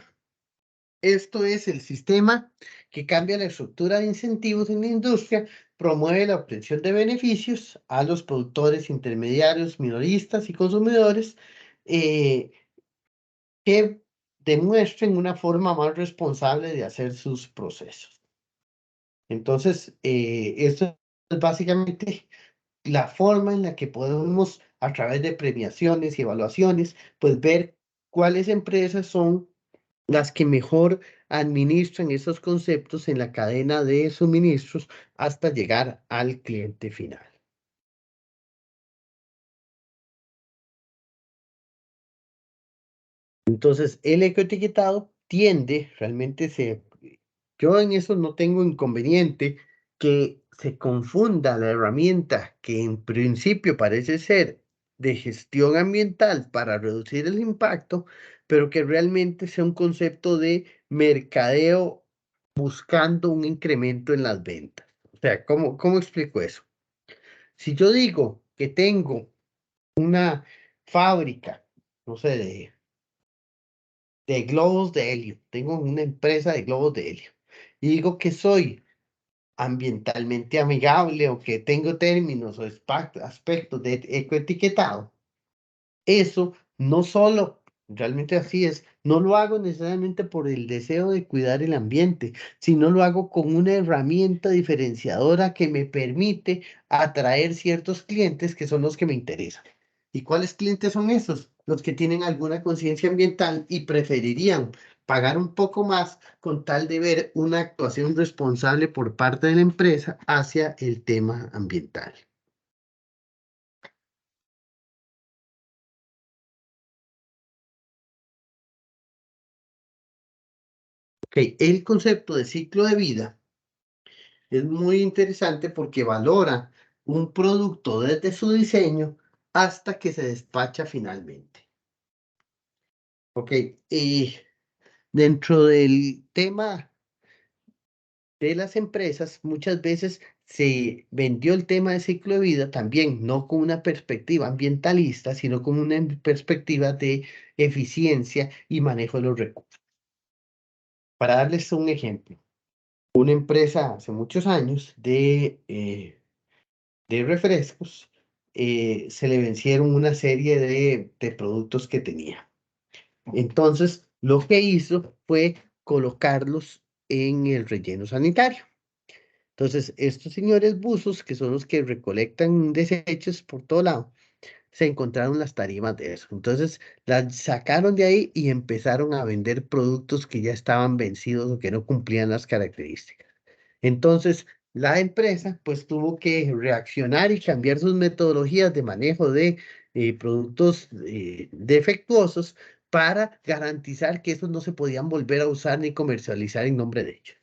Esto es el sistema que cambia la estructura de incentivos en la industria, promueve la obtención de beneficios a los productores, intermediarios, minoristas y consumidores que demuestren una forma más responsable de hacer sus procesos. Entonces, esto es básicamente la forma en la que podemos, a través de premiaciones y evaluaciones, pues ver cuáles empresas son las que mejor administran esos conceptos en la cadena de suministros hasta llegar al cliente final. Entonces, el ecoetiquetado tiende, yo en eso no tengo inconveniente que se confunda la herramienta que en principio parece ser de gestión ambiental para reducir el impacto, pero que realmente sea un concepto de mercadeo buscando un incremento en las ventas. O sea, ¿cómo explico eso? Si yo digo que tengo una fábrica, no sé, de globos de helio. Tengo una empresa de globos de helio. Y digo que soy ambientalmente amigable o que tengo términos o aspectos de ecoetiquetado. Eso no solo realmente así es. No lo hago necesariamente por el deseo de cuidar el ambiente, sino lo hago con una herramienta diferenciadora que me permite atraer ciertos clientes que son los que me interesan. ¿Y cuáles clientes son esos? Los que tienen alguna conciencia ambiental y preferirían pagar un poco más con tal de ver una actuación responsable por parte de la empresa hacia el tema ambiental. Ok, el concepto de ciclo de vida es muy interesante porque valora un producto desde su diseño hasta que se despacha finalmente. Ok, y dentro del tema de las empresas, muchas veces se vendió el tema de ciclo de vida también, no con una perspectiva ambientalista, sino con una perspectiva de eficiencia y manejo de los recursos. Para darles un ejemplo, una empresa hace muchos años de refrescos, se le vencieron una serie de productos que tenía. Entonces, lo que hizo fue colocarlos en el relleno sanitario. Entonces, estos señores buzos, que son los que recolectan desechos por todo lado, se encontraron las tarimas de eso. Entonces, las sacaron de ahí y empezaron a vender productos que ya estaban vencidos o que no cumplían las características. Entonces, la empresa pues tuvo que reaccionar y cambiar sus metodologías de manejo de productos defectuosos para garantizar que esos no se podían volver a usar ni comercializar en nombre de ellos.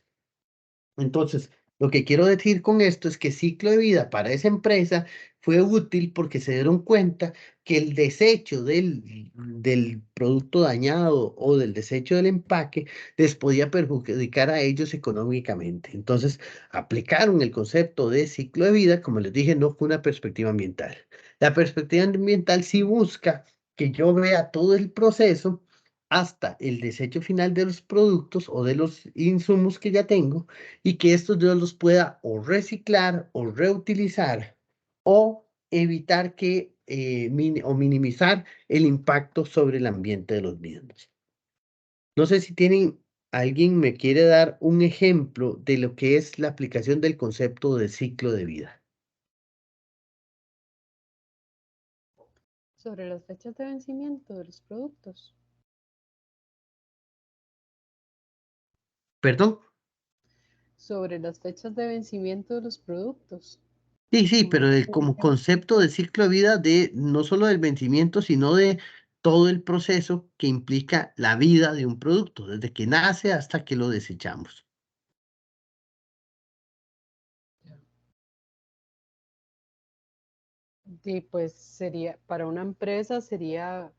Entonces, lo que quiero decir con esto es que ciclo de vida para esa empresa fue útil porque se dieron cuenta que el desecho del producto dañado o del desecho del empaque les podía perjudicar a ellos económicamente. Entonces, aplicaron el concepto de ciclo de vida, como les dije, no con una perspectiva ambiental. La perspectiva ambiental sí busca que yo vea todo el proceso hasta el desecho final de los productos o de los insumos que ya tengo y que estos yo los pueda o reciclar o reutilizar o evitar que o minimizar el impacto sobre el ambiente de los mismos. No sé si alguien me quiere dar un ejemplo de lo que es la aplicación del concepto de ciclo de vida. Sobre las fechas de vencimiento de los productos. ¿Perdón? Sobre las fechas de vencimiento de los productos. Sí, Como pero como concepto de ciclo de vida de no solo del vencimiento, sino de todo el proceso que implica la vida de un producto, desde que nace hasta que lo desechamos. Y pues sería, para una empresa sería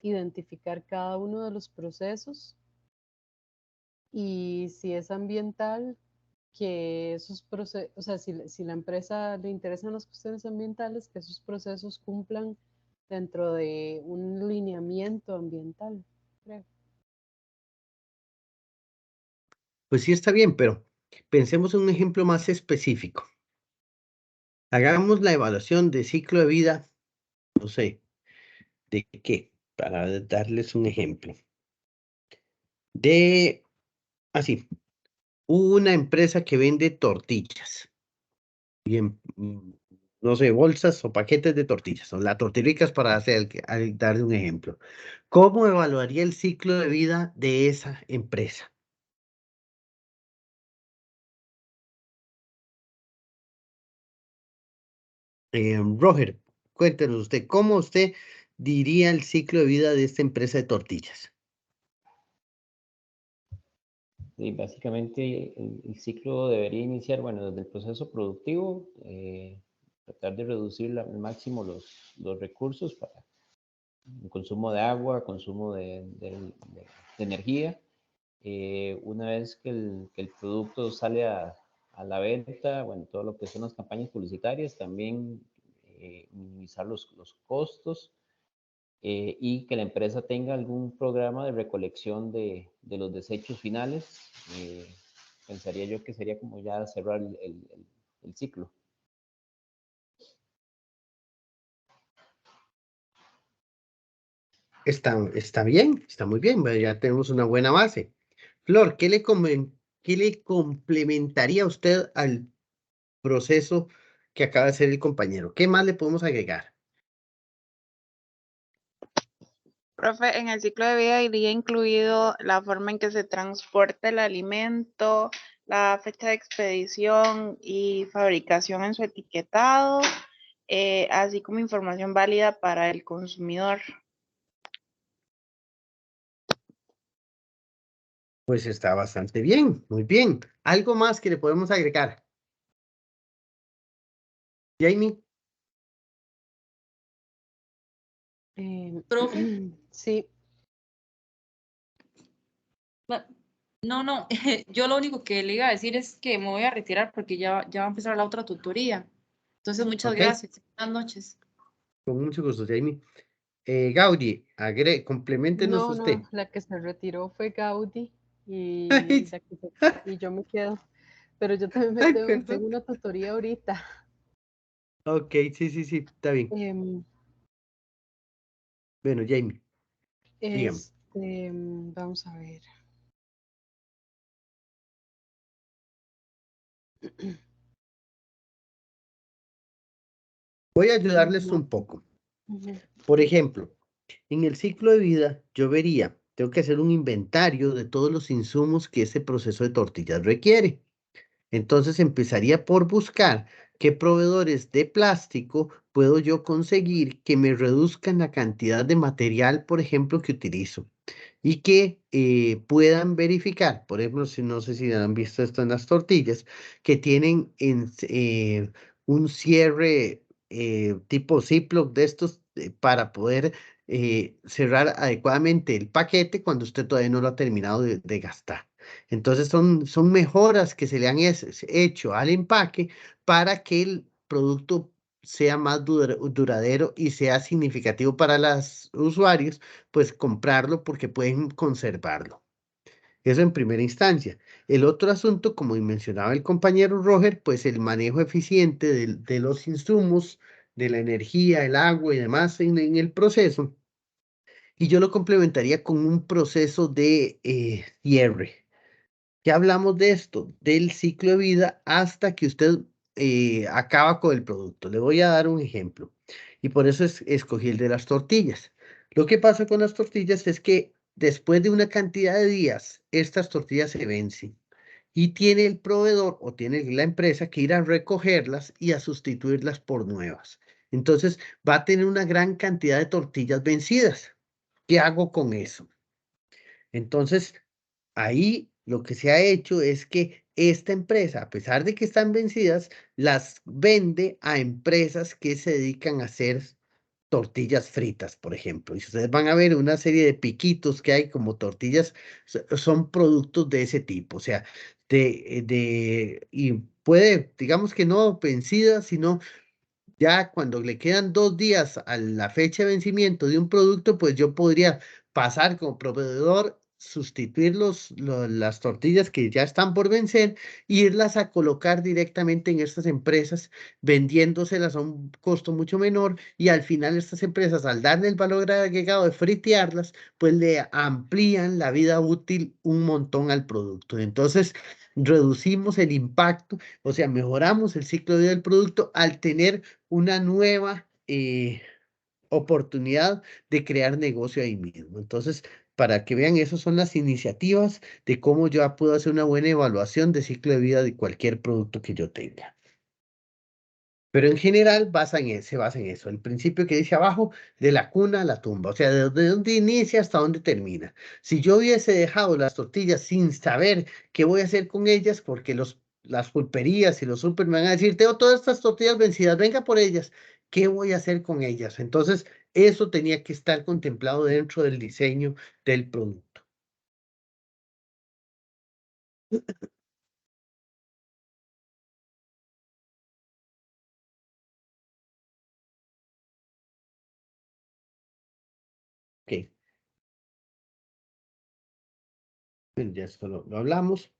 identificar cada uno de los procesos y si es ambiental, que esos procesos, o sea, si la empresa le interesan las cuestiones ambientales, que esos procesos cumplan dentro de un lineamiento ambiental, creo. Pues sí está bien, pero pensemos en un ejemplo más específico. Hagamos la evaluación de ciclo de vida, no sé, ¿de qué? Para darles un ejemplo. Así, una empresa que vende tortillas. Bien, no sé, bolsas o paquetes de tortillas, o las tortillas para darle un ejemplo. ¿Cómo evaluaría el ciclo de vida de esa empresa? Roger, cuéntenos usted, ¿cómo usted diría el ciclo de vida de esta empresa de tortillas? Y básicamente el ciclo debería iniciar, bueno, desde el proceso productivo, tratar de reducir al máximo los recursos para el consumo de agua, consumo de energía. Una vez que el producto sale a la venta, bueno, todo lo que son las campañas publicitarias, también minimizar los costos y que la empresa tenga algún programa de recolección de los desechos finales. eh, Pensaría yo que sería como ya cerrar el ciclo. Está bien, está muy bien, ya tenemos una buena base. Flor, qué le complementaría a usted al proceso que acaba de hacer el compañero? ¿Qué más le podemos agregar? Profe, en el ciclo de vida iría incluido la forma en que se transporta el alimento, la fecha de expedición y fabricación en su etiquetado, así como información válida para el consumidor. Pues está bastante bien, muy bien. ¿Algo más que le podemos agregar? Jamie, Profe. Sí, No, no, yo lo único que le iba a decir es que me voy a retirar porque ya va a empezar la otra tutoría. Entonces, muchas ok, gracias. Buenas noches. con mucho gusto, Jamie. Gaudí, complementenos usted. no, la que se retiró fue Gaudí y, y yo me quedo. Pero yo también Ay, tengo perdón. una tutoría ahorita. Ok, sí, está bien. Em, Bueno, Jamie, dígame. Vamos a ver. Voy a ayudarles No. un poco. Ujú. Por ejemplo, en el ciclo de vida, yo vería, tengo que hacer un inventario de todos los insumos que ese proceso de tortillas requiere. Entonces empezaría por buscar qué proveedores de plástico puedo yo conseguir que me reduzcan la cantidad de material, por ejemplo, que utilizo y que puedan verificar, por ejemplo, si no sé si han visto esto en las tortillas, que tienen un cierre tipo Ziploc de estos para poder cerrar adecuadamente el paquete cuando usted todavía no lo ha terminado de gastar. Entonces son mejoras que se le han hecho al empaque para que el producto sea más duradero y sea significativo para los usuarios, pues comprarlo porque pueden conservarlo. Eso en primera instancia. El otro asunto, como mencionaba el compañero Roger, pues el manejo eficiente de los insumos, de la energía, el agua y demás en el proceso. Y yo lo complementaría con un proceso de cierre. Ya hablamos de esto, del ciclo de vida hasta que usted acaba con el producto. Le voy a dar un ejemplo. Y por eso escogí el de las tortillas. Lo que pasa con las tortillas es que después de una cantidad de días, estas tortillas se vencen. Y tiene el proveedor o tiene la empresa que ir a recogerlas y a sustituirlas por nuevas. Entonces va a tener una gran cantidad de tortillas vencidas. ¿Qué hago con eso? Entonces, ahí lo que se ha hecho es que esta empresa, a pesar de que están vencidas, las vende a empresas que se dedican a hacer tortillas fritas, por ejemplo. Y ustedes van a ver una serie de piquitos que hay como tortillas, son productos de ese tipo, o sea, y puede, digamos que no vencidas, sino ya cuando le quedan 2 días a la fecha de vencimiento de un producto, pues yo podría pasar como proveedor, sustituir las tortillas que ya están por vencer e irlas a colocar directamente en estas empresas, vendiéndoselas a un costo mucho menor y al final estas empresas, al darle el valor agregado de fritearlas, pues le amplían la vida útil un montón al producto. Entonces, reducimos el impacto, o sea, mejoramos el ciclo de vida del producto al tener una nueva oportunidad de crear negocio ahí mismo. Entonces, para que vean, esas son las iniciativas de cómo yo puedo hacer una buena evaluación de ciclo de vida de cualquier producto que yo tenga. Pero en general se basa en eso, el principio que dice abajo, de la cuna a la tumba, o sea, de dónde inicia hasta dónde termina. Si yo hubiese dejado las tortillas sin saber qué voy a hacer con ellas, porque las pulperías y los super me van a decir, tengo todas estas tortillas vencidas, venga por ellas, ¿qué voy a hacer con ellas? Entonces, eso tenía que estar contemplado dentro del diseño del producto. Ok, bueno, ya esto lo hablamos.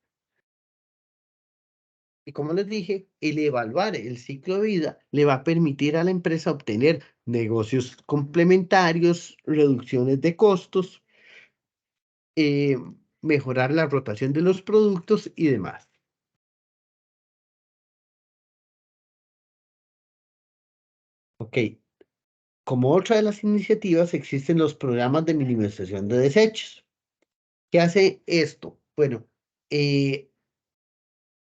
Y como les dije, el evaluar el ciclo de vida le va a permitir a la empresa obtener negocios complementarios, reducciones de costos, mejorar la rotación de los productos y demás. Ok, como otra de las iniciativas existen los programas de minimización de desechos. ¿Qué hace esto? Bueno,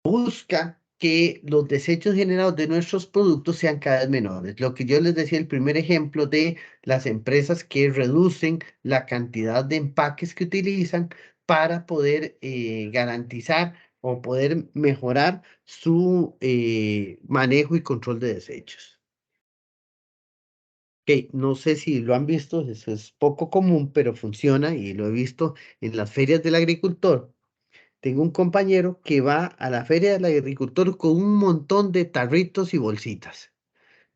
busca que los desechos generados de nuestros productos sean cada vez menores. Lo que yo les decía, el primer ejemplo de las empresas que reducen la cantidad de empaques que utilizan para poder garantizar o poder mejorar su manejo y control de desechos. Ok, no sé si lo han visto, eso es poco común, pero funciona y lo he visto en las ferias del agricultor. Tengo un compañero que va a la feria del agricultor con un montón de tarritos y bolsitas.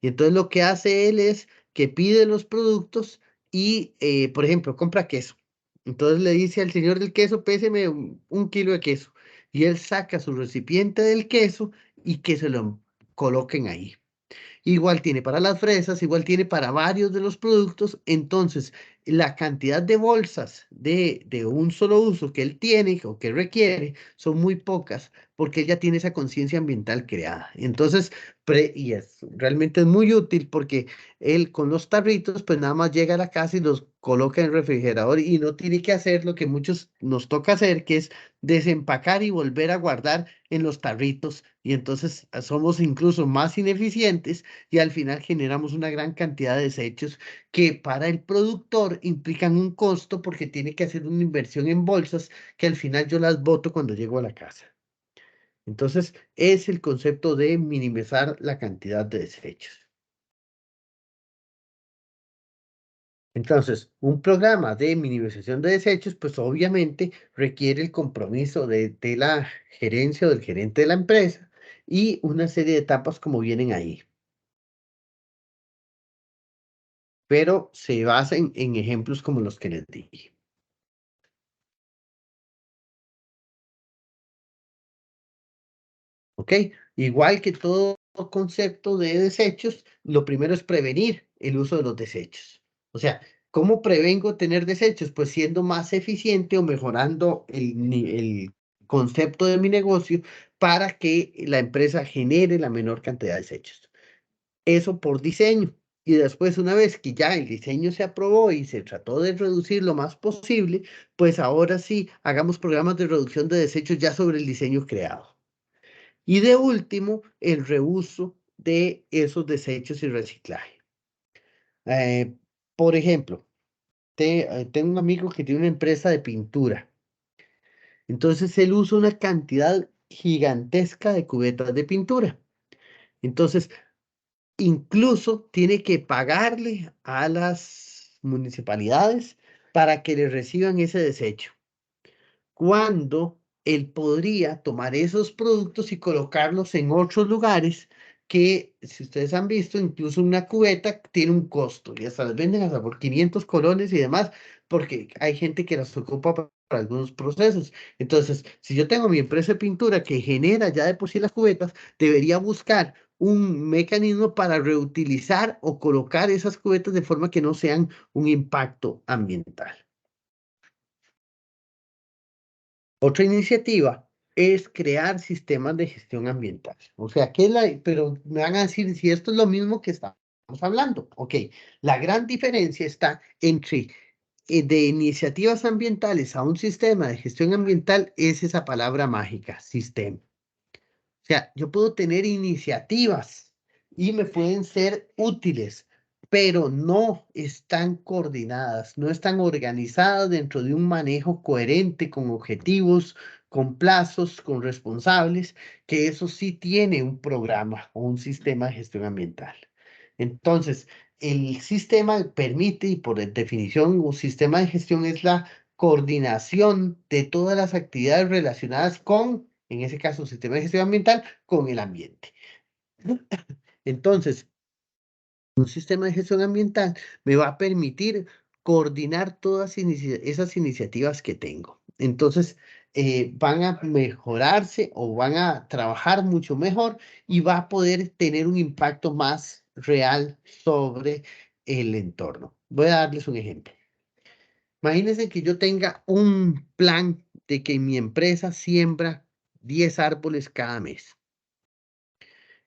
Y entonces lo que hace él es que pide los productos y, por ejemplo, compra queso. Entonces le dice al señor del queso, péseme un kilo de queso. Y él saca su recipiente del queso y que se lo coloquen ahí. Igual tiene para las fresas, igual tiene para varios de los productos. Entonces, la cantidad de bolsas de un solo uso que él tiene o que requiere son muy pocas porque él ya tiene esa conciencia ambiental creada. Entonces, y realmente es muy útil porque él con los tarritos, pues nada más llega a la casa y los coloca en el refrigerador y no tiene que hacer lo que muchos nos toca hacer, que es desempacar y volver a guardar en los tarritos. Y entonces somos incluso más ineficientes y al final generamos una gran cantidad de desechos que para el productor implican un costo porque tiene que hacer una inversión en bolsas que al final yo las boto cuando llego a la casa. Entonces, es el concepto de minimizar la cantidad de desechos. Entonces, un programa de minimización de desechos, pues obviamente requiere el compromiso de la gerencia o del gerente de la empresa y una serie de etapas como vienen ahí. Pero se basa en ejemplos como los que les dije. ¿Ok? Igual que todo concepto de desechos, lo primero es prevenir el uso de los desechos. O sea, ¿cómo prevengo tener desechos? Pues siendo más eficiente o mejorando el concepto de mi negocio para que la empresa genere la menor cantidad de desechos. Eso por diseño. Y después, una vez que ya el diseño se aprobó y se trató de reducir lo más posible, pues ahora sí, hagamos programas de reducción de desechos ya sobre el diseño creado. Y de último, el reuso de esos desechos y reciclaje. Por ejemplo, tengo un amigo que tiene una empresa de pintura. Entonces, él usa una cantidad gigantesca de cubetas de pintura. Entonces, incluso tiene que pagarle a las municipalidades para que le reciban ese desecho. Cuando él podría tomar esos productos y colocarlos en otros lugares que, si ustedes han visto, incluso una cubeta tiene un costo y hasta las venden hasta por 500 colones y demás, porque hay gente que las ocupa para algunos procesos. Entonces, si yo tengo mi empresa de pintura que genera ya de por sí las cubetas, debería buscar un mecanismo para reutilizar o colocar esas cubetas de forma que no sean un impacto ambiental. Otra iniciativa es crear sistemas de gestión ambiental. O sea, pero me van a decir si esto es lo mismo que estamos hablando. Ok, la gran diferencia está entre de iniciativas ambientales a un sistema de gestión ambiental es esa palabra mágica, sistema. O sea, yo puedo tener iniciativas y me pueden ser útiles, pero no están coordinadas, no están organizadas dentro de un manejo coherente con objetivos, con plazos, con responsables, que eso sí tiene un programa o un sistema de gestión ambiental. Entonces, el sistema permite, y por definición, un sistema de gestión es la coordinación de todas las actividades relacionadas con, en ese caso, sistema de gestión ambiental, con el ambiente. Entonces, un sistema de gestión ambiental me va a permitir coordinar todas esas iniciativas que tengo. Entonces, van a mejorarse o van a trabajar mucho mejor y va a poder tener un impacto más real sobre el entorno. Voy a darles un ejemplo. Imagínense que yo tenga un plan de que mi empresa siembra 10 árboles cada mes.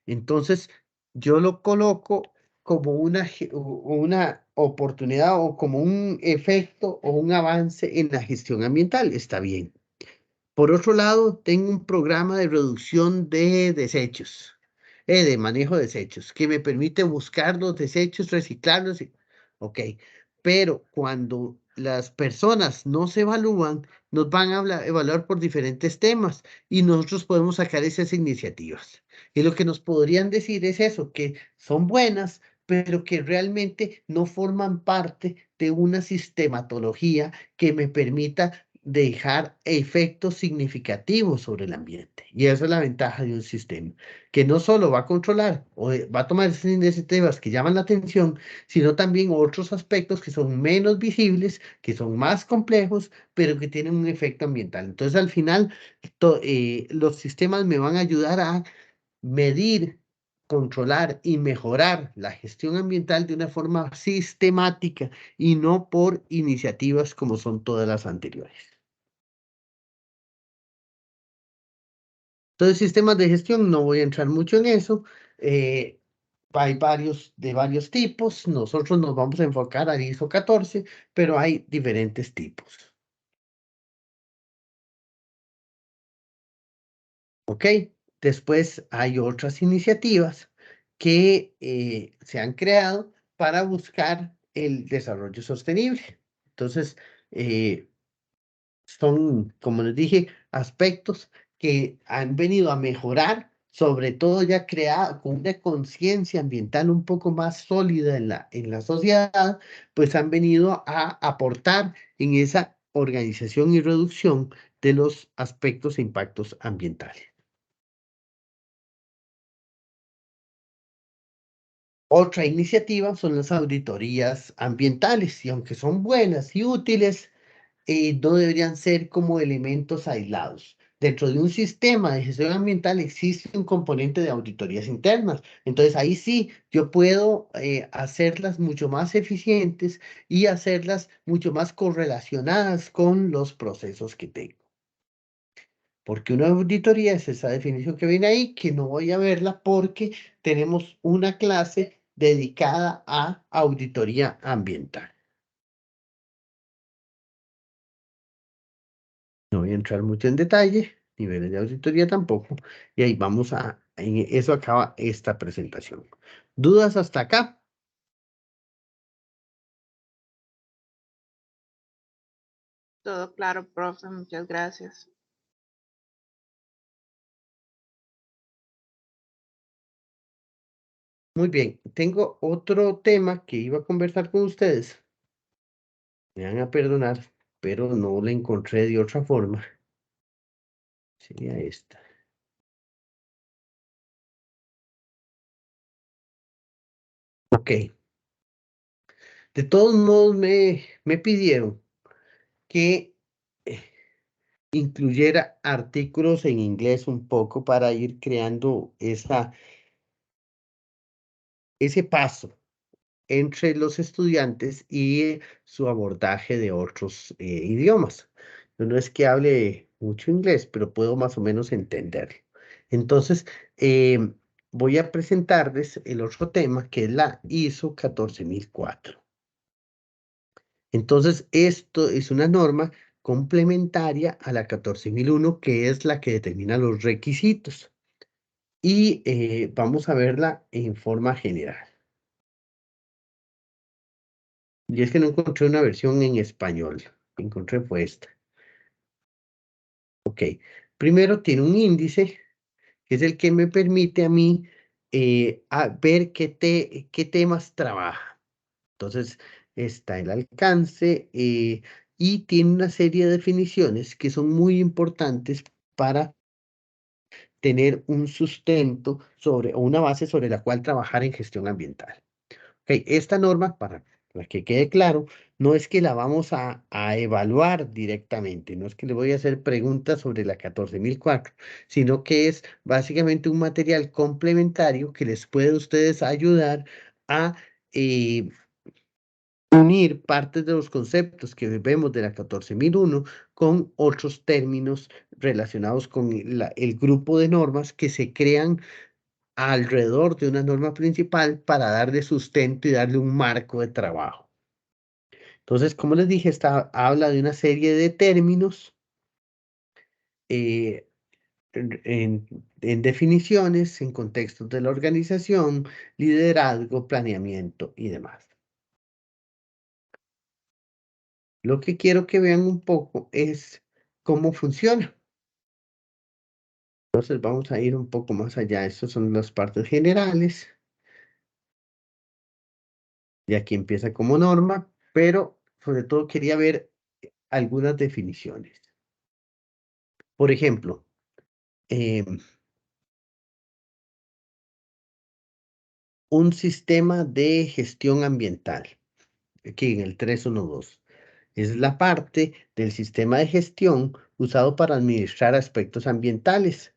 Entonces, yo lo coloco como una oportunidad o como un efecto o un avance en la gestión ambiental. Está bien. Por otro lado, tengo un programa de reducción de desechos, de manejo de desechos, que me permite buscar los desechos, reciclarlos. Ok, pero cuando las personas no se evalúan, nos van a evaluar por diferentes temas y nosotros podemos sacar esas iniciativas. Y lo que nos podrían decir es eso, que son buenas, pero que realmente no forman parte de una sistematología que me permita dejar efectos significativos sobre el ambiente. Y esa es la ventaja de un sistema, que no solo va a controlar o va a tomar esas iniciativas que llaman la atención, sino también otros aspectos que son menos visibles, que son más complejos, pero que tienen un efecto ambiental. Entonces, al final, los sistemas me van a ayudar a medir, controlar y mejorar la gestión ambiental de una forma sistemática y no por iniciativas como son todas las anteriores. Entonces, sistemas de gestión, no voy a entrar mucho en eso. Hay de varios tipos. Nosotros nos vamos a enfocar al ISO 14, pero hay diferentes tipos. ¿Ok? Después hay otras iniciativas que se han creado para buscar el desarrollo sostenible. Entonces, son, como les dije, aspectos que han venido a mejorar, sobre todo ya creado con una conciencia ambiental un poco más sólida en la sociedad, pues han venido a aportar en esa organización y reducción de los aspectos e impactos ambientales. Otra iniciativa son las auditorías ambientales, y aunque son buenas y útiles, no deberían ser como elementos aislados. Dentro de un sistema de gestión ambiental existe un componente de auditorías internas. Entonces ahí sí, yo puedo hacerlas mucho más eficientes y hacerlas mucho más correlacionadas con los procesos que tengo. Porque una auditoría es esa definición que viene ahí, que no voy a verla porque tenemos una clase dedicada a auditoría ambiental. No voy a entrar mucho en detalle, niveles de auditoría tampoco, y ahí vamos en eso acaba esta presentación. ¿Dudas hasta acá? Todo claro, profe, muchas gracias. Muy bien, tengo otro tema que iba a conversar con ustedes. Me van a perdonar, pero no lo encontré de otra forma. Sería esta. Ok. De todos modos, me pidieron que incluyera artículos en inglés un poco para ir creando ese paso entre los estudiantes y su abordaje de otros idiomas. Yo no es que hable mucho inglés, pero puedo más o menos entenderlo. Entonces, voy a presentarles el otro tema, que es la ISO 14004. Entonces, esto es una norma complementaria a la 14001, que es la que determina los requisitos. Y vamos a verla en forma general. Y es que no encontré una versión en español. Encontré fue esta. Ok. Primero tiene un índice, que es el que me permite a mí ver qué temas trabaja. Entonces, está el alcance y tiene una serie de definiciones que son muy importantes para tener un sustento o una base sobre la cual trabajar en gestión ambiental. Ok, esta norma, para que quede claro, no es que la vamos a evaluar directamente, no es que le voy a hacer preguntas sobre la 14004, sino que es básicamente un material complementario que les puede a ustedes ayudar a unir partes de los conceptos que vemos de la 14001 con otros términos relacionados con el grupo de normas que se crean alrededor de una norma principal para darle sustento y darle un marco de trabajo. Entonces, como les dije, habla de una serie de términos en definiciones, en contextos de la organización, liderazgo, planeamiento y demás. Lo que quiero que vean un poco es cómo funciona. Entonces vamos a ir un poco más allá. Estas son las partes generales. Y aquí empieza como norma, pero sobre todo quería ver algunas definiciones. Por ejemplo, un sistema de gestión ambiental. Aquí en el 312. Es la parte del sistema de gestión usado para administrar aspectos ambientales.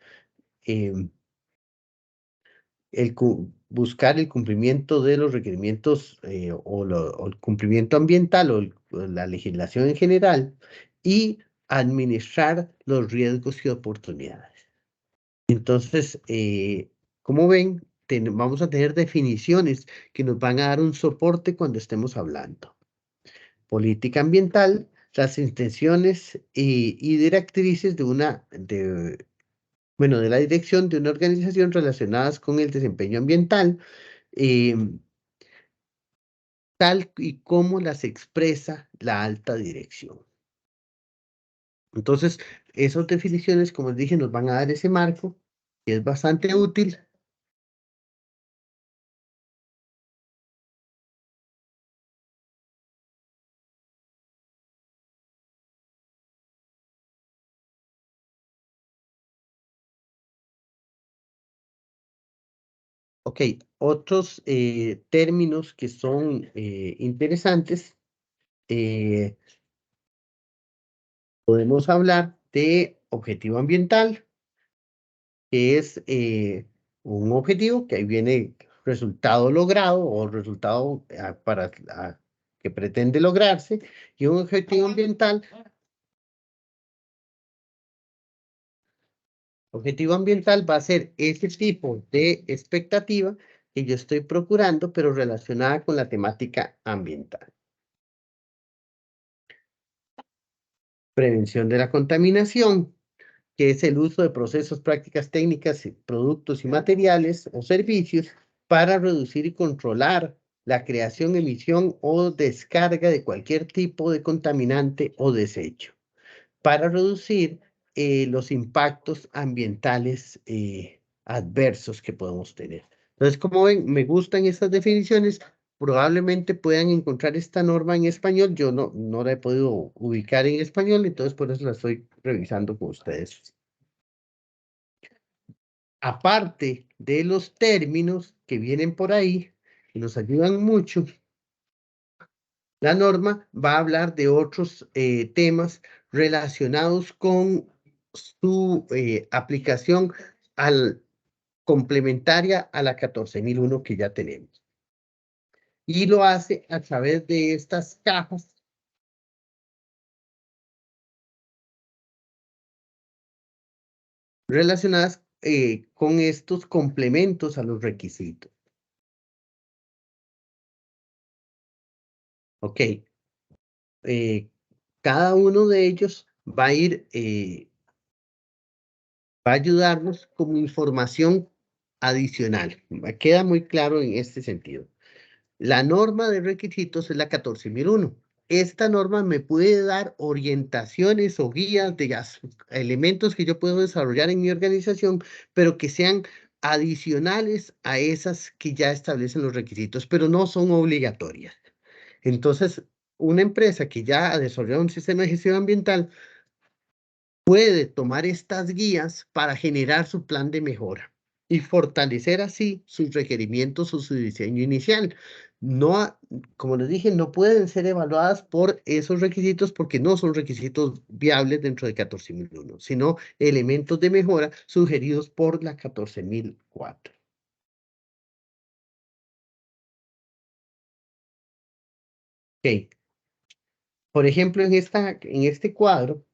Buscar el cumplimiento de los requerimientos o el cumplimiento ambiental o la legislación en general y administrar los riesgos y oportunidades. Entonces, como ven, vamos a tener definiciones que nos van a dar un soporte cuando estemos hablando. Política ambiental, las intenciones y directrices de la dirección de una organización relacionadas con el desempeño ambiental, tal y como las expresa la alta dirección. Entonces, esas definiciones, como les dije, nos van a dar ese marco, que es bastante útil. Ok, otros términos que son interesantes. Podemos hablar de objetivo ambiental, que es un objetivo que ahí viene resultado logrado o resultado que pretende lograrse, y un objetivo ambiental. Objetivo ambiental va a ser ese tipo de expectativa que yo estoy procurando, pero relacionada con la temática ambiental. Prevención de la contaminación, que es el uso de procesos, prácticas técnicas, productos y materiales o servicios para reducir y controlar la creación, emisión o descarga de cualquier tipo de contaminante o desecho, para reducir los impactos ambientales adversos que podemos tener. Entonces, como ven, me gustan estas definiciones. Probablemente puedan encontrar esta norma en español. Yo no la he podido ubicar en español, entonces por eso la estoy revisando con ustedes. Aparte de los términos que vienen por ahí, que nos ayudan mucho, la norma va a hablar de otros temas relacionados con su aplicación complementaria a la 14001 que ya tenemos. Y lo hace a través de estas cajas relacionadas con estos complementos a los requisitos. Ok. Cada uno de ellos va a ayudarnos como información adicional. Queda muy claro en este sentido. La norma de requisitos es la 14001. Esta norma me puede dar orientaciones o guías de elementos que yo puedo desarrollar en mi organización, pero que sean adicionales a esas que ya establecen los requisitos, pero no son obligatorias. Entonces, una empresa que ya ha desarrollado un sistema de gestión ambiental puede tomar estas guías para generar su plan de mejora y fortalecer así sus requerimientos o su diseño inicial. no, como les dije, no pueden ser evaluadas por esos requisitos porque no son requisitos viables dentro de 14.001, sino elementos de mejora sugeridos por la 14.004. Ok. Por ejemplo, en este cuadro,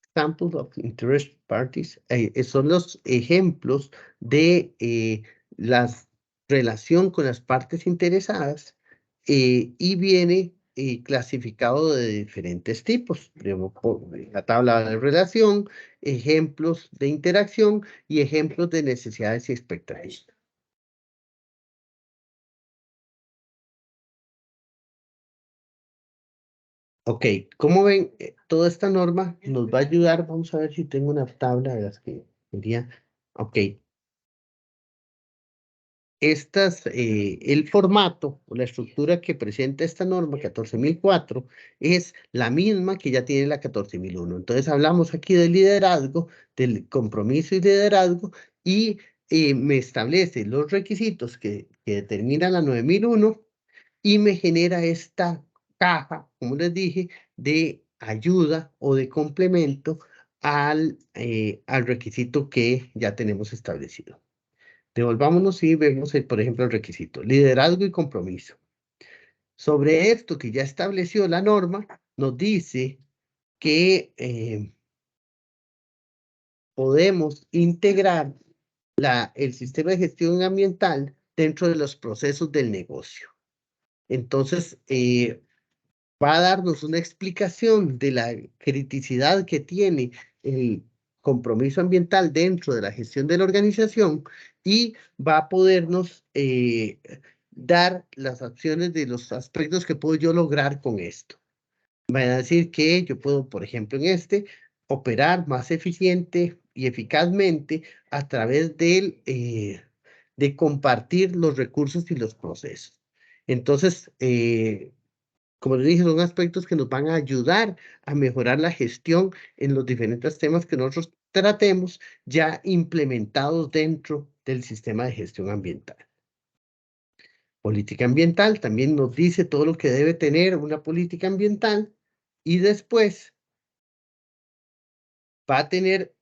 Examples of Interest Parties, son los ejemplos de la relación con las partes interesadas y viene clasificado de diferentes tipos. La tabla de relación, ejemplos de interacción y ejemplos de necesidades y expectativas. Ok, como ven, toda esta norma nos va a ayudar. Vamos a ver si tengo una tabla de las que quería. Ok. El formato o la estructura que presenta esta norma 14.004 es la misma que ya tiene la 14.001. Entonces hablamos aquí del liderazgo, del compromiso y liderazgo y me establece los requisitos que determina la 9.001 y me genera esta caja, como les dije, de ayuda o de complemento al requisito que ya tenemos establecido. Devolvámonos y vemos, por ejemplo, el requisito, liderazgo y compromiso. Sobre esto que ya estableció la norma, nos dice que podemos integrar el sistema de gestión ambiental dentro de los procesos del negocio. Entonces, va a darnos una explicación de la criticidad que tiene el compromiso ambiental dentro de la gestión de la organización y va a podernos dar las acciones de los aspectos que puedo yo lograr con esto. Va a decir que yo puedo, por ejemplo, operar más eficiente y eficazmente a través de compartir los recursos y los procesos. Entonces, como les dije, son aspectos que nos van a ayudar a mejorar la gestión en los diferentes temas que nosotros tratemos ya implementados dentro del sistema de gestión ambiental. Política ambiental también nos dice todo lo que debe tener una política ambiental y después va a tener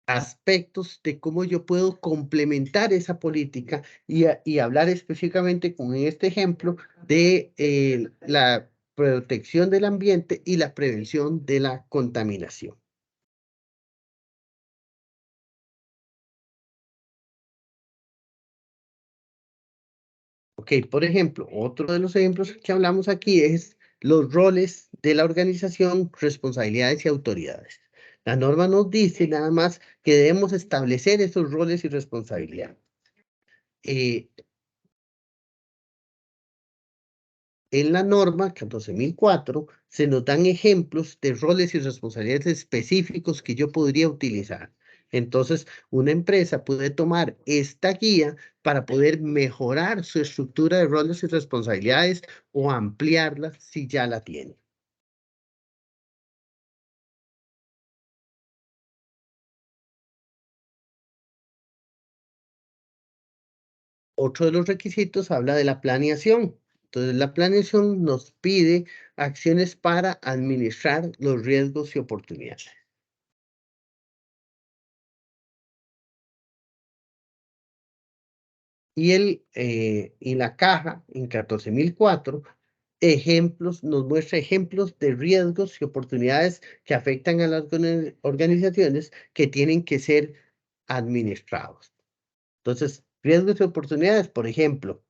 aspectos de cómo yo puedo complementar esa política y hablar específicamente con este ejemplo de la protección del ambiente y la prevención de la contaminación. Ok, por ejemplo, otro de los ejemplos que hablamos aquí es los roles de la organización, responsabilidades y autoridades. La norma nos dice nada más que debemos establecer esos roles y responsabilidades. En la norma 14.004 se nos dan ejemplos de roles y responsabilidades específicos que yo podría utilizar. Entonces, una empresa puede tomar esta guía para poder mejorar su estructura de roles y responsabilidades o ampliarla si ya la tiene. Otro de los requisitos habla de la planeación. Entonces, la planeación nos pide acciones para administrar los riesgos y oportunidades. Y la caja en 14.004 nos muestra ejemplos de riesgos y oportunidades que afectan a las organizaciones que tienen que ser administrados. Entonces, riesgos y oportunidades, por ejemplo,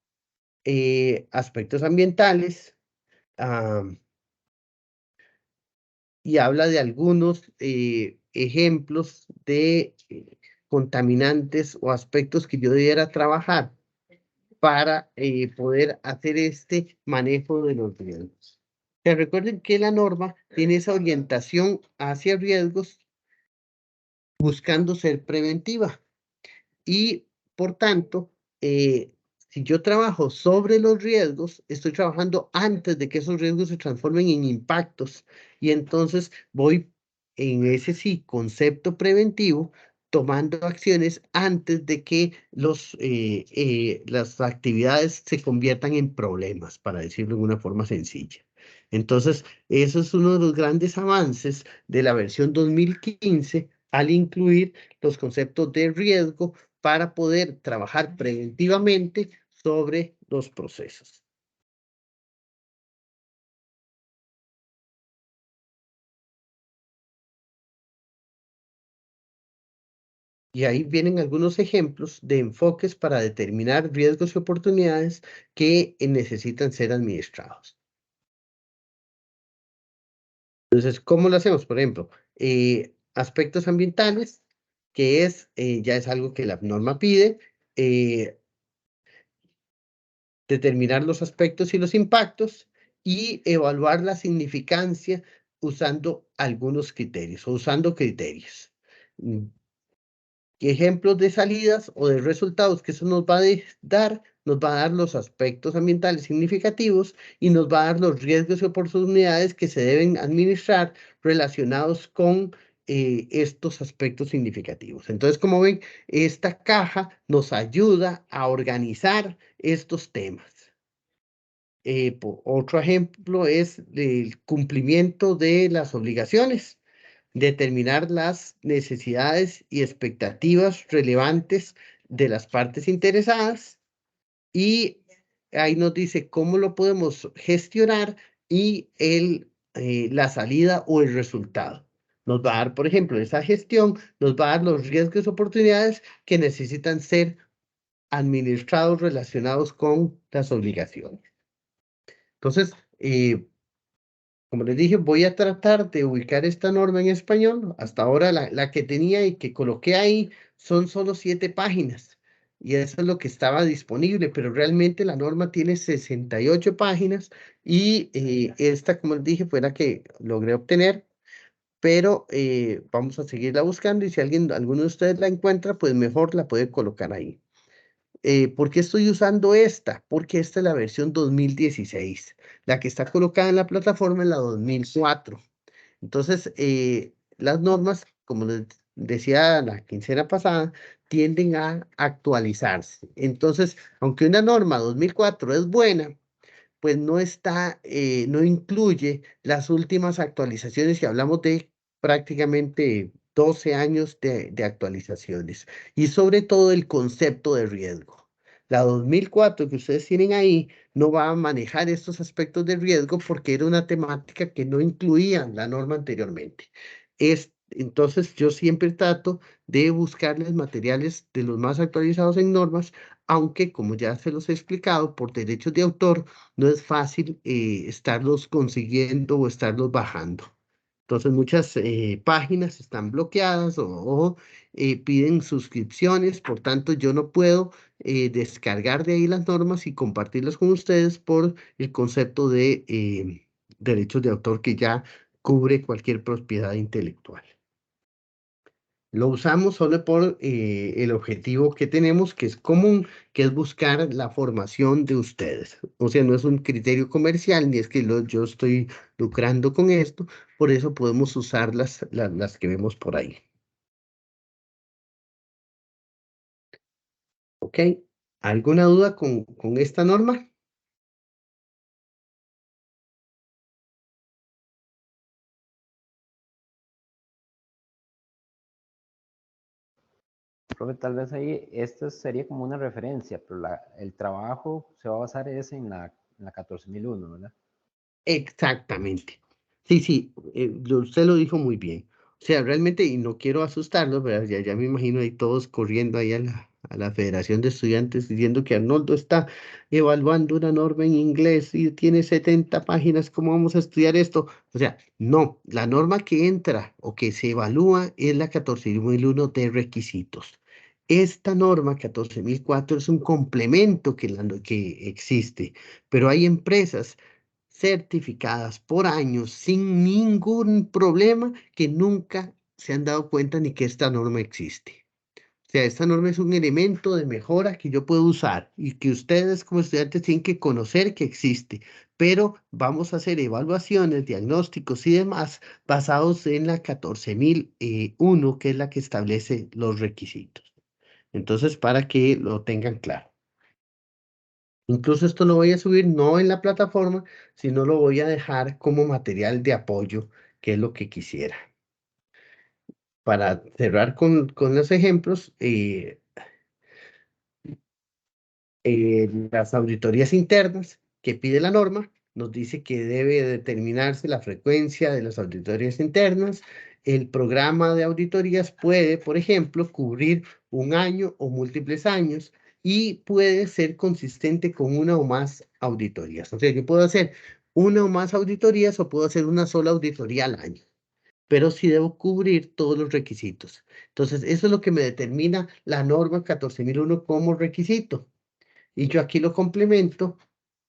aspectos ambientales, y habla de algunos ejemplos de contaminantes o aspectos que yo debiera trabajar para poder hacer este manejo de los riesgos. Pero recuerden que la norma tiene esa orientación hacia riesgos buscando ser preventiva y, por tanto, si yo trabajo sobre los riesgos, estoy trabajando antes de que esos riesgos se transformen en impactos y entonces voy en ese sí, concepto preventivo, tomando acciones antes de que las actividades se conviertan en problemas, para decirlo de una forma sencilla. Entonces, eso es uno de los grandes avances de la versión 2015 al incluir los conceptos de riesgo para poder trabajar preventivamente sobre los procesos. Y ahí vienen algunos ejemplos de enfoques para determinar riesgos y oportunidades que necesitan ser administrados. Entonces, ¿cómo lo hacemos? Por ejemplo, aspectos ambientales, que ya es algo que la norma pide, determinar los aspectos y los impactos y evaluar la significancia usando algunos criterios o usando criterios. Ejemplos de salidas o de resultados que eso nos va a dar los aspectos ambientales significativos y nos va a dar los riesgos y oportunidades que se deben administrar relacionados con estos aspectos significativos. Entonces, como ven, esta caja nos ayuda a organizar estos temas. Otro ejemplo es el cumplimiento de las obligaciones, determinar las necesidades y expectativas relevantes de las partes interesadas y ahí nos dice cómo lo podemos gestionar y la salida o el resultado. Nos va a dar, por ejemplo, esa gestión, nos va a dar los riesgos y oportunidades que necesitan ser administrados relacionados con las obligaciones. Entonces, como les dije, voy a tratar de ubicar esta norma en español. Hasta ahora la que tenía y que coloqué ahí son solo 7 páginas. Y eso es lo que estaba disponible, pero realmente la norma tiene 68 páginas y esta, como les dije, fue la que logré obtener. Pero vamos a seguirla buscando y si alguno de ustedes la encuentra, pues mejor la puede colocar ahí. ¿Por qué estoy usando esta? Porque esta es la versión 2016. La que está colocada en la plataforma es la 2004. Entonces, las normas, como les decía la quincena pasada, tienden a actualizarse. Entonces, aunque una norma 2004 es buena, pues no incluye las últimas actualizaciones y hablamos de prácticamente 12 años de actualizaciones y sobre todo el concepto de riesgo. La 2004 que ustedes tienen ahí no va a manejar estos aspectos de riesgo porque era una temática que no incluía la norma anteriormente. Entonces yo siempre trato de buscarles materiales de los más actualizados en normas, aunque como ya se los he explicado, por derechos de autor, no es fácil estarlos consiguiendo o estarlos bajando. Entonces muchas páginas están bloqueadas o piden suscripciones, por tanto yo no puedo descargar de ahí las normas y compartirlas con ustedes por el concepto de derechos de autor que ya cubre cualquier propiedad intelectual. Lo usamos solo por el objetivo que tenemos, que es común, que es buscar la formación de ustedes. O sea, no es un criterio comercial, ni es que yo estoy lucrando con esto, por eso podemos usar las que vemos por ahí. ¿Ok? ¿Alguna duda con esta norma? Profe, tal vez ahí esta sería como una referencia, pero el trabajo se va a basar en la 14.001, ¿verdad? Exactamente. Sí, usted lo dijo muy bien. O sea, realmente, y no quiero asustarlos, ¿verdad? Ya me imagino ahí todos corriendo ahí a la Federación de Estudiantes diciendo que Arnoldo está evaluando una norma en inglés y tiene 70 páginas, ¿cómo vamos a estudiar esto? O sea, no, la norma que entra o que se evalúa es la 14.001 de requisitos. Esta norma 14.004 es un complemento que existe, pero hay empresas certificadas por años sin ningún problema que nunca se han dado cuenta ni que esta norma existe. sea, esta norma es un elemento de mejora que yo puedo usar y que ustedes como estudiantes tienen que conocer que existe, pero vamos a hacer evaluaciones, diagnósticos y demás basados en la 14.001, que es la que establece los requisitos. Entonces, para que lo tengan claro. Incluso esto lo voy a subir no en la plataforma, sino lo voy a dejar como material de apoyo, que es lo que quisiera. Para cerrar con los ejemplos, las auditorías internas que pide la norma, nos dice que debe determinarse la frecuencia de las auditorías internas. El programa de auditorías puede, por ejemplo, cubrir un año o múltiples años y puede ser consistente con una o más auditorías. O sea, yo puedo hacer una o más auditorías o puedo hacer una sola auditoría al año, pero sí debo cubrir todos los requisitos. Entonces, eso es lo que me determina la norma 14.001 como requisito. Y yo aquí lo complemento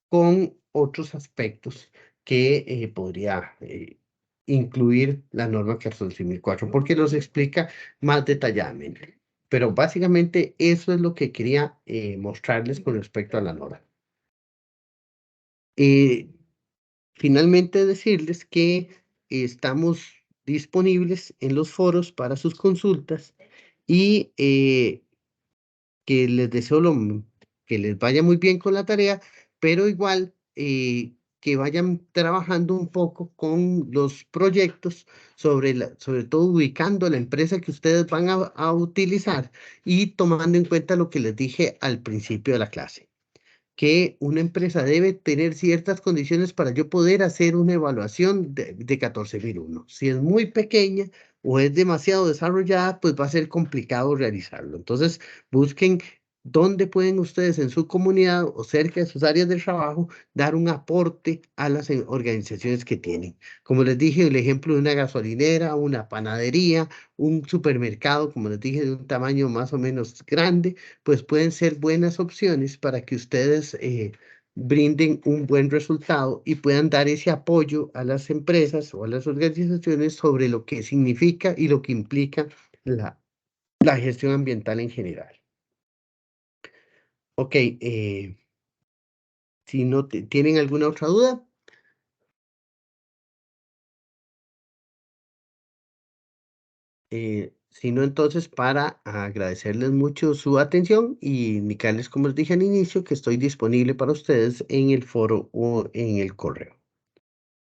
con otros aspectos que podría incluir la norma 14.004, porque los explica más detalladamente. Pero básicamente eso es lo que quería mostrarles con respecto a la norma. Finalmente decirles que estamos disponibles en los foros para sus consultas y que les deseo que les vaya muy bien con la tarea, pero igual que vayan trabajando un poco con los proyectos sobre todo ubicando la empresa que ustedes van a utilizar y tomando en cuenta lo que les dije al principio de la clase, que una empresa debe tener ciertas condiciones para yo poder hacer una evaluación de 14.001. Si es muy pequeña o es demasiado desarrollada, pues va a ser complicado realizarlo. Entonces, busquen dónde pueden ustedes en su comunidad o cerca de sus áreas de trabajo dar un aporte a las organizaciones que tienen. Como les dije, el ejemplo de una gasolinera, una panadería, un supermercado, como les dije, de un tamaño más o menos grande, pues pueden ser buenas opciones para que ustedes brinden un buen resultado y puedan dar ese apoyo a las empresas o a las organizaciones sobre lo que significa y lo que implica la gestión ambiental en general. Ok, si no tienen alguna otra duda. Si no, entonces para agradecerles mucho su atención y indicarles, como les dije al inicio, que estoy disponible para ustedes en el foro o en el correo.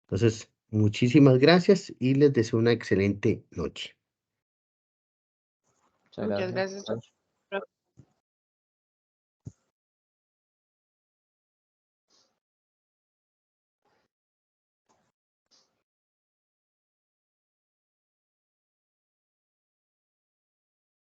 Entonces, muchísimas gracias y les deseo una excelente noche. Muchas Muchas gracias. gracias.